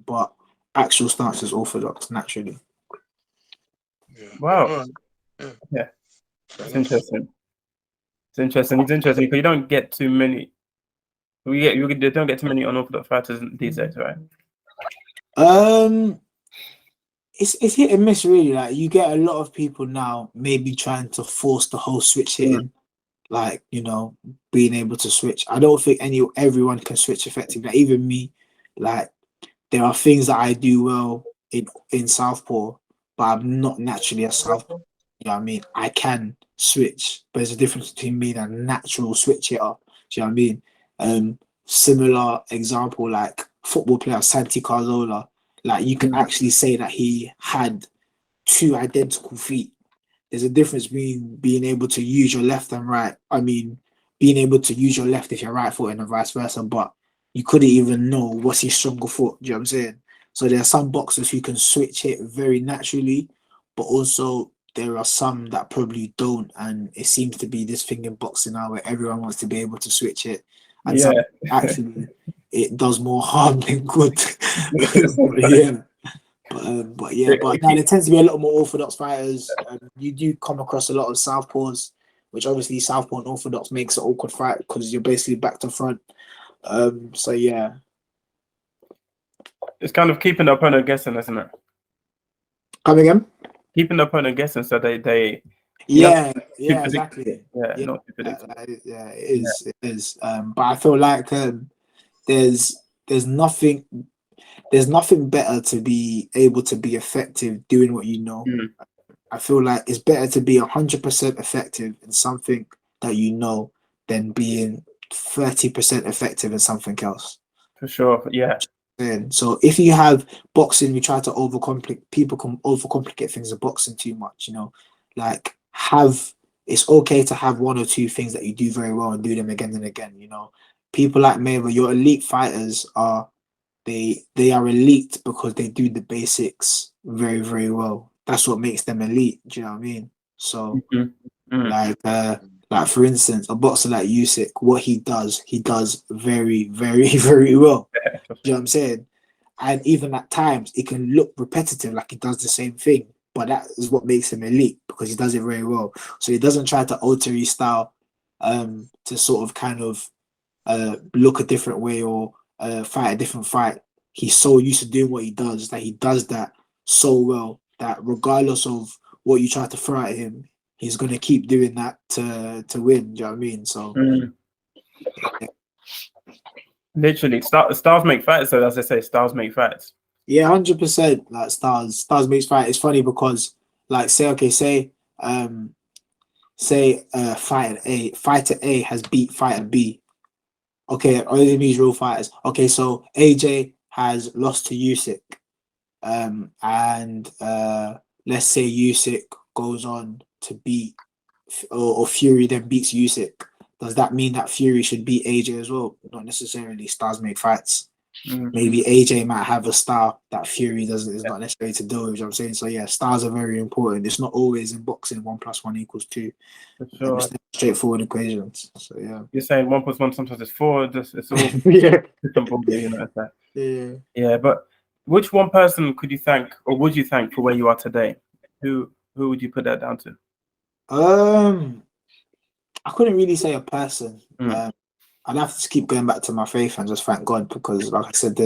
But actual stance is orthodox naturally. Yeah. Wow. Yeah. Yeah. It's interesting. It's interesting. It's interesting because you don't get too many. You don't get too many unorthodox fighters these days, right? It's hit and miss really. Like you get a lot of people now maybe trying to force the whole switch hitting, like being able to switch. I don't think everyone can switch effectively. Like, even me, like there are things that I do well in southpaw, but I'm not naturally a southpaw. You know what I mean? I can switch, but there's a difference between me and a natural switch hitter. Do you know what I mean? Similar example, like football player Santi Cazorla. Like you can actually say that he had two identical feet. There's a difference between being able to use your left and right. I mean, being able to use your left if you're right foot and vice versa, but you couldn't even know what's his stronger foot. Do you know what I'm saying? So there are some boxers who can switch it very naturally, but also there are some that probably don't. And it seems to be this thing in boxing now where everyone wants to be able to switch it. And some actually it does more harm than good. But now there tends to be a lot more orthodox fighters. You do come across a lot of southpaws, which obviously southpaw and orthodox makes an awkward fight because you're basically back to front. So yeah, it's kind of keeping the opponent guessing, isn't it? Come again? Keeping the opponent guessing, so they exactly. Not too predictable. It is. But I feel like there's nothing better to be able to be effective doing what you know. I feel like it's better to be 100% effective in something that you know than being 30% effective in something else. For sure, yeah. And so if you have boxing, you try to overcomplicate. People can overcomplicate things in boxing too much. Like it's okay to have one or two things that you do very well and do them again and again. People like Mayweather, your elite fighters are. They are elite because they do the basics very, very well. That's what makes them elite. Do you know what I mean? So, like for instance, a boxer like Usyk, what he does very, very, very well. Do you know what I'm saying? And even at times, it can look repetitive, like he does the same thing. But that is what makes him elite because he does it very well. So he doesn't try to alter his style to sort of kind of look a different way or fight a different fight. He's so used to doing what he does that he does that so well that regardless of what you try to throw at him, he's gonna keep doing that to win. Do you know what I mean? So literally, stars make fights. So as they say, stars make fights. Yeah, 100%. Like stars makes fight. It's funny because like fighter A has beat fighter B. Okay, only these real fighters. Okay, so AJ has lost to Usyk, and let's say Usyk goes on to beat, or Fury then beats Usyk. Does that mean that Fury should beat AJ as well? Not necessarily. Stars make fights. Maybe AJ might have a star that Fury doesn't. Is not necessary to do with. You know what I'm saying? So yeah, stars are very important. It's not always in boxing 1 + 1 = 2. For sure. It's straightforward equations. So yeah. You're saying 1 + 1 sometimes is 4. It's all Yeah. But which one person could you thank, or would you thank for where you are today? Who would you put that down to? I couldn't really say a person. I'd have to just keep going back to my faith and just thank God, because, like I said,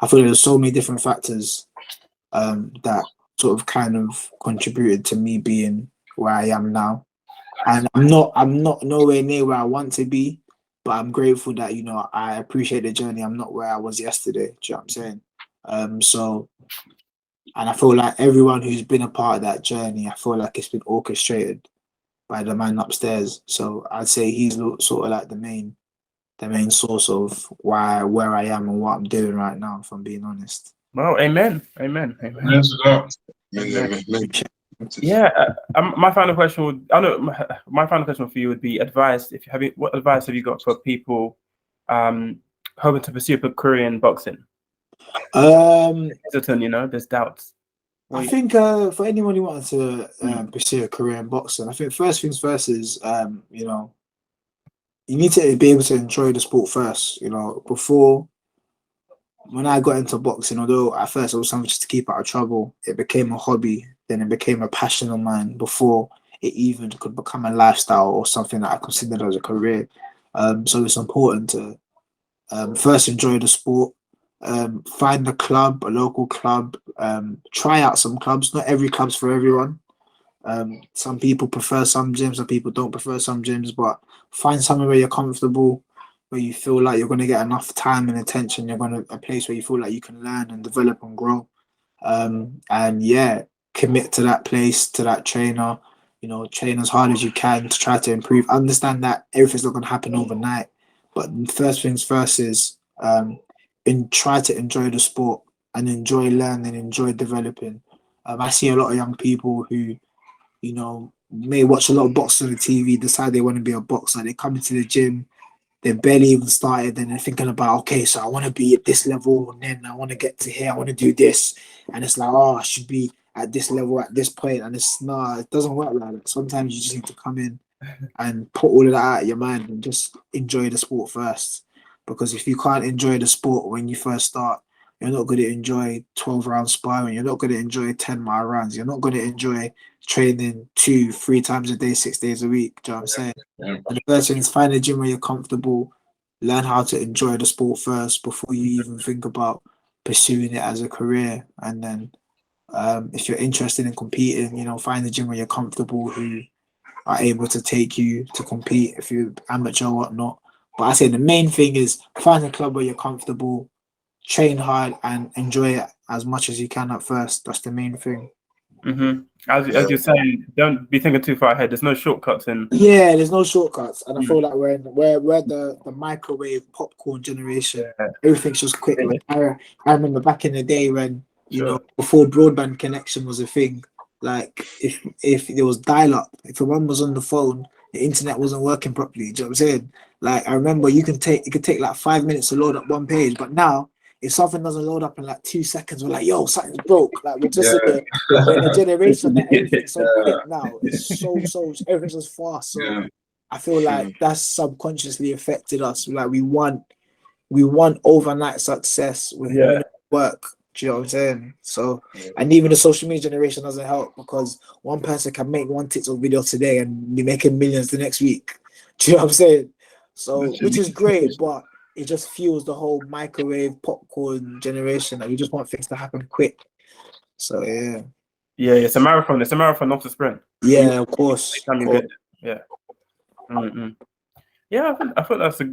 I feel there's so many different factors that sort of kind of contributed to me being where I am now. And I'm not nowhere near where I want to be, but I'm grateful that, you know, I appreciate the journey. I'm not where I was yesterday. Do you know what I'm saying? So, and I feel like everyone who's been a part of that journey, I feel like it's been orchestrated by the man upstairs. So I'd say he's sort of like the main source of where I am and what I'm doing right now, if I'm being honest. Well, amen. Amen. Amen to that. Yeah, my final question would, my final question for you would be advice. What advice have you got for people hoping to pursue a career in boxing? Hesitant, you know, there's doubts. I think for anyone who wants to pursue a career in boxing, I think first things first is you know, you need to be able to enjoy the sport first. You know, before, when I got into boxing, although at first it was something just to keep out of trouble, it became a hobby. Then it became a passion of mine before it even could become a lifestyle or something that I considered as a career. So it's important to first enjoy the sport, find a club, a local club, try out some clubs. Not every club's for everyone. Some people prefer some gyms, some people don't prefer some gyms, but find somewhere where you're comfortable, where you feel like you're going to get enough time and attention. You're going to a place where you feel like you can learn and develop and grow. And yeah, commit to that place, to that trainer. You know, train as hard as you can to try to improve. Understand that everything's not going to happen overnight, but first things first is try to enjoy the sport and enjoy learning, enjoy developing. I see a lot of young people who, you know, may watch a lot of boxing on the TV, decide they want to be a boxer. They come into the gym, they're barely even started, and they're thinking about, okay, so I want to be at this level, and then I want to get to here, I want to do this. And it's like, oh, I should be at this level at this point. And it's it doesn't work like that. Sometimes you just need to come in and put all of that out of your mind and just enjoy the sport first. Because if you can't enjoy the sport when you first start, you're not going to enjoy 12-round sparring. You're not going to enjoy 10-mile rounds. You're not going to enjoy training 2-3 times a day, 6 days a week. Do you know what I'm saying? Yeah. And the first thing is find a gym where you're comfortable. Learn how to enjoy the sport first before you even think about pursuing it as a career. And then if you're interested in competing, you know, find a gym where you're comfortable, who are able to take you to compete if you're amateur or whatnot. But I say the main thing is find a club where you're comfortable, train hard, and enjoy it as much as you can at first. That's the main thing. Mm-hmm. As you're saying, don't be thinking too far ahead. There's no shortcuts in. Yeah, there's no shortcuts, and I feel like we're the microwave popcorn generation. Yeah. Everything's just quick. Like, I remember back in the day when you Sure. know, before broadband connection was a thing. Like if there was dial up, if a one was on the phone, the internet wasn't working properly. Do you know what I'm saying? Like I remember it could take like 5 minutes to load up one page, but now if something doesn't load up in like 2 seconds, we're like, yo, something's broke. Like we're just we're in a generation that everything's so quick now. It's so everything's just fast. So I feel like that's subconsciously affected us. Like we want overnight success with minimum work. Do you know what I'm saying? So, and even the social media generation doesn't help, because one person can make one TikTok video today and be making millions the next week. Do you know what I'm saying? So, which is great, but it just fuels the whole microwave popcorn generation that we just want things to happen quick. So yeah. Yeah, it's a marathon. It's a marathon, not a sprint. Yeah, of course. Yeah. Mm-hmm. Yeah, I thought that's a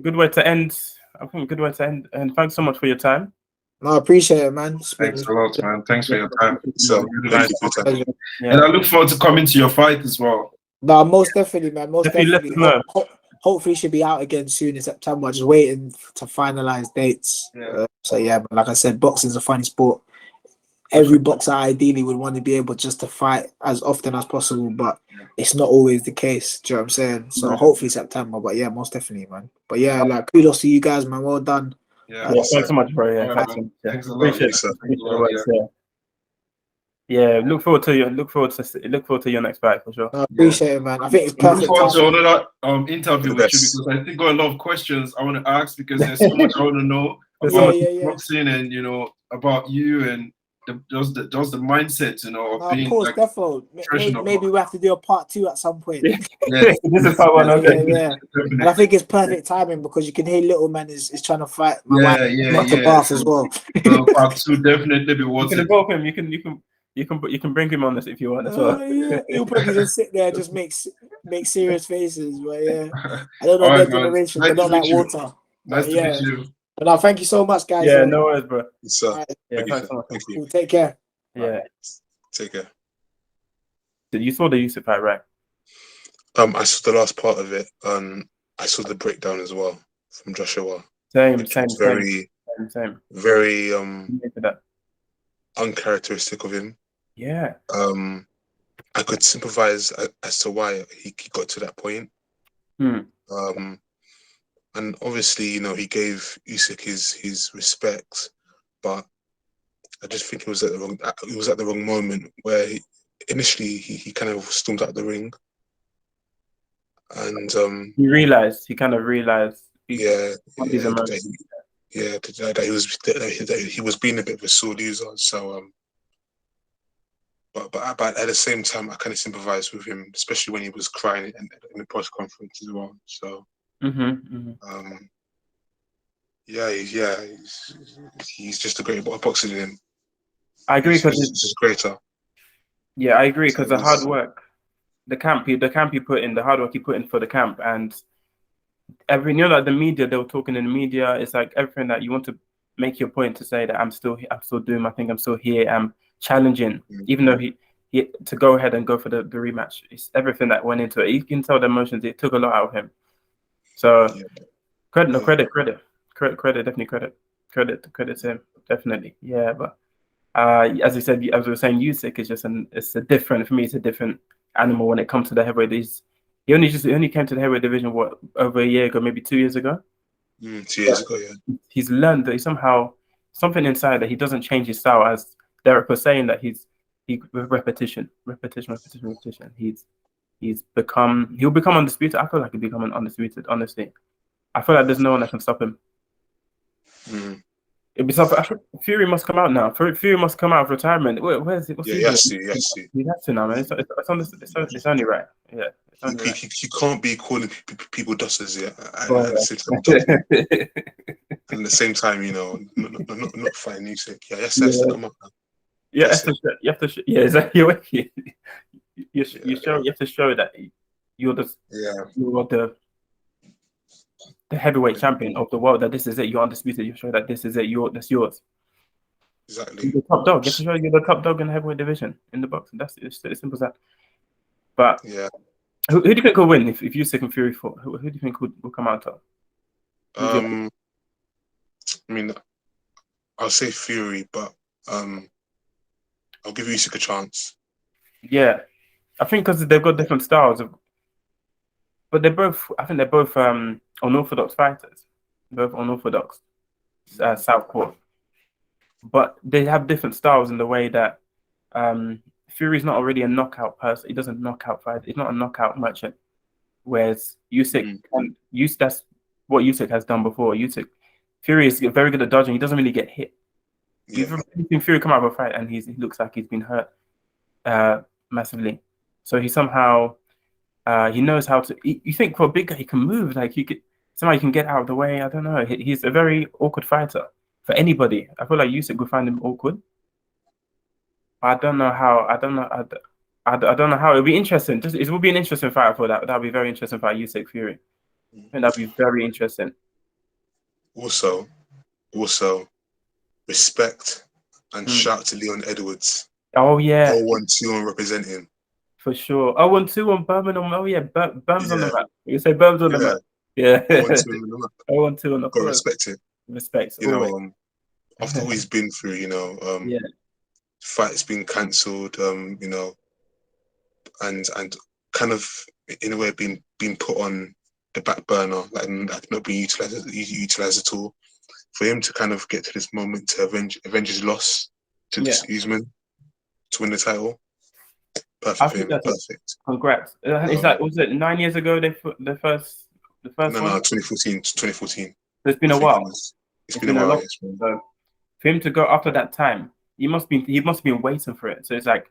good way to end. I think a good way to end. And thanks so much for your time. No, I appreciate it, man. Thanks a lot, man. Thanks for your time. So, Really thank nice. you for your time. Yeah. And I look forward to coming to your fight as well. No, most definitely, man. Most Definitely definitely. let us know. Hopefully, should be out again soon in September. Just waiting to finalize dates. Yeah. So yeah, but like I said, boxing's a funny sport. Every boxer ideally would want to be able just to fight as often as possible, but it's not always the case. Do you know what I'm saying? So hopefully September. But yeah, most definitely, man. But yeah, like kudos to you guys, man. Well done. Yeah. Yeah, thanks so much, bro. Yeah, Yeah, thanks. man. Yeah. Thanks a lot. Appreciate Thanks, sir. it. Yeah, look forward to your next fight for sure. I appreciate it, man. I think it's I look perfect. forward to timing. another interview with you, because I think got a lot of questions I want to ask, because there's so much I want to know There's about Yeah. boxing and about you and just the mindset, you know, of Of being course, like defo. fresh in the Maybe block. we have to do a part 2 at some point. Yeah, This is part one. Yeah, Okay. yeah. And I think it's perfect timing because you can hear Little Man is trying to fight my wife yeah. to bath as well. Part 2 definitely be You worth can it. involve him. You can bring him on this if you want as well. Yeah, he'll probably just sit there and just make serious faces. But yeah, I don't know All their right, man. generation. Nice They don't to like meet you. water. Nice But to yeah, meet you. but no, thank you so much, guys. Yeah, no worries, bro. Sir. Alright, Yeah, Thank you, thanks sir. so much. Thank you. cool. Take care. Yeah, Take care. you saw the Yusuf fight, right? I saw the last part of it. I saw the breakdown as well from Joshua. Same. It's very, very For that. uncharacteristic of him. Yeah. I could sympathize as to why he got to that point. And obviously, you know, he gave Usyk his respect, but I just think it was at the wrong moment where initially he kind of stormed out the ring, and He kind of realized. that he was being a bit of a sore loser. So but at the same time, I kind of sympathise with him, especially when he was crying in the press conference as well. So he's just a great boxer than him. I agree because he's greater. Yeah, I agree because the hard work, the camp he put in, the hard work he put in for the camp, and like the media, they were talking in the media. It's like everything that you want to make your point to say that I'm still doing my thing. I'm still here. I'm challenging, even though he to go ahead and go for the rematch. It's everything that went into it. You can tell the emotions. It took a lot out of him. So credit, definitely credit to him, definitely. Yeah, but as we said, as we were saying, Usyk is it's a different animal when it comes to the heavyweight. He only came to the heavyweight division over a year ago, maybe 2 years ago. 2 years ago, yeah. He's learned that he somehow something inside that he doesn't change his style, as Derrick was saying, that repetition. He'll become undisputed. I feel like he'll become undisputed, honestly. I feel like there's no one that can stop him. It'd be something. Fury must come out now. Fury must come out of retirement. Where's it? He has to. He has to now, man. It's only right. Yeah. You can't be calling people dusters yet. At the same time, you know, not fighting Usyk. Yeah, yes, that's come up. You have to. Yeah, exactly. You have to show that you're the heavyweight champion of the world. That this is it. You're undisputed. You show that this is it. That's yours. Exactly. You're the top dog. You have to show you're the top dog in the heavyweight division in the box. It's as simple as that. But yeah, who do you think will win if Usyk and Fury fought? Who do you think will come out top? I mean, I'll say Fury, but I'll give Usyk a chance. Yeah, I think because they've got different styles, but I think they're both unorthodox fighters, both unorthodox southpaw. But they have different styles in the way that Fury's not already a knockout person. He doesn't knock out fight. He's not a knockout merchant. Whereas Usyk, that's what Usyk has done before. Fury is very good at dodging. He doesn't really get hit. You've seen Fury come out of a fight and he looks like he's been hurt massively. So he somehow he knows how to. You think for a big guy he can move, like he can get out of the way. I don't know. He's a very awkward fighter for anybody. I feel like Usyk would find him awkward. I don't know how. I don't know how. It'll be interesting. It will be an interesting fight for that. That'll be very interesting fight. Usyk Fury. I think that'll be very interesting. Also, respect and shout to Leon Edwards. Oh yeah. 0-1-2 on representing. For sure. 0-1-2 on Birmingham. Oh yeah, Birm's on the map. You say Birm's on the map. Yeah. 0-1-2 on the map. 0-1-2 on the map. Got to respect it. Respect. You know, after all he's been through, you know, fights been cancelled, you know, and kind of in a way being put on the back burner, like not being utilized at all. For him to kind of get to this moment to avenge his loss to Usman to win the title, perfect for him. Perfect. Congrats. Was it 9 years ago? The first one? No, 2014. So it's been a while. It's been a while. So for him to go after that time, he must have been waiting for it. So it's like,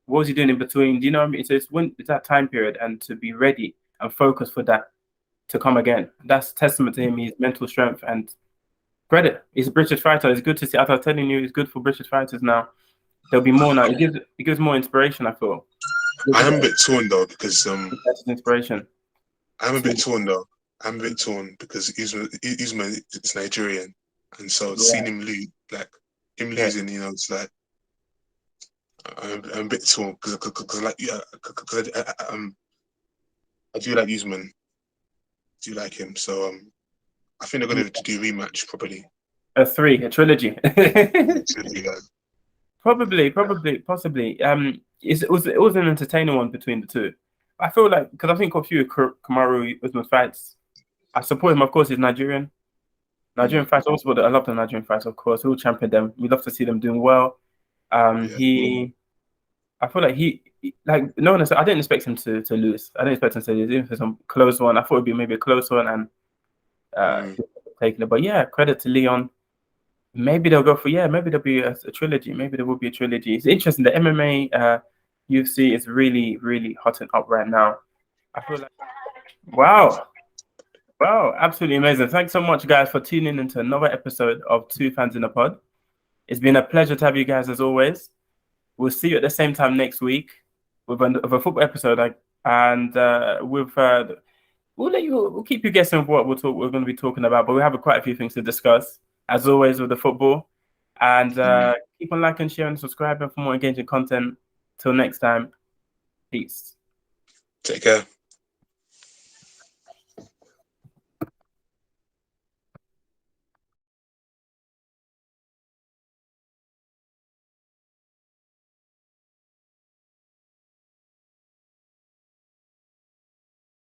what was he doing in between? Do you know what I mean? So it's that time period, and to be ready and focused for that to come again. That's testament to him, his mental strength, and credit. He's a British fighter. It's good to see. As I was telling you, it's good for British fighters now. There'll be more now. It gives more inspiration, I feel. I am a bit torn though because That's inspiration. I'm a bit torn because Usman is Nigerian, and so seeing him lose, losing, you know, it's like I'm a bit torn because I do like Usman, do like him, so I think they're going to do a rematch probably. A trilogy. Yeah. Probably, possibly. It was an entertaining one between the two. I feel like, because I think a few Kamaru Usman fights, I support him. Of course, he's Nigerian. Nigerian fights also, but I love the Nigerian fights. Of course, we'll champion them. We love to see them doing well. I feel like no one. I didn't expect him to lose. I didn't expect him to lose, even for some close one. I thought it'd be maybe a close one and taking it. But yeah, credit to Leon. Maybe they'll go for maybe there'll be a trilogy. Maybe there will be a trilogy. It's interesting. The MMA UFC is really, really hotting up right now. I feel like wow, absolutely amazing. Thanks so much, guys, for tuning into another episode of Two Fans in a Pod. It's been a pleasure to have you guys as always. We'll see you at the same time next week with a football episode, we'll keep you guessing what we're going to be talking about. But we have quite a few things to discuss, as always, with the football. And keep on liking, sharing, and subscribing for more engaging content. Till next time, peace. Take care.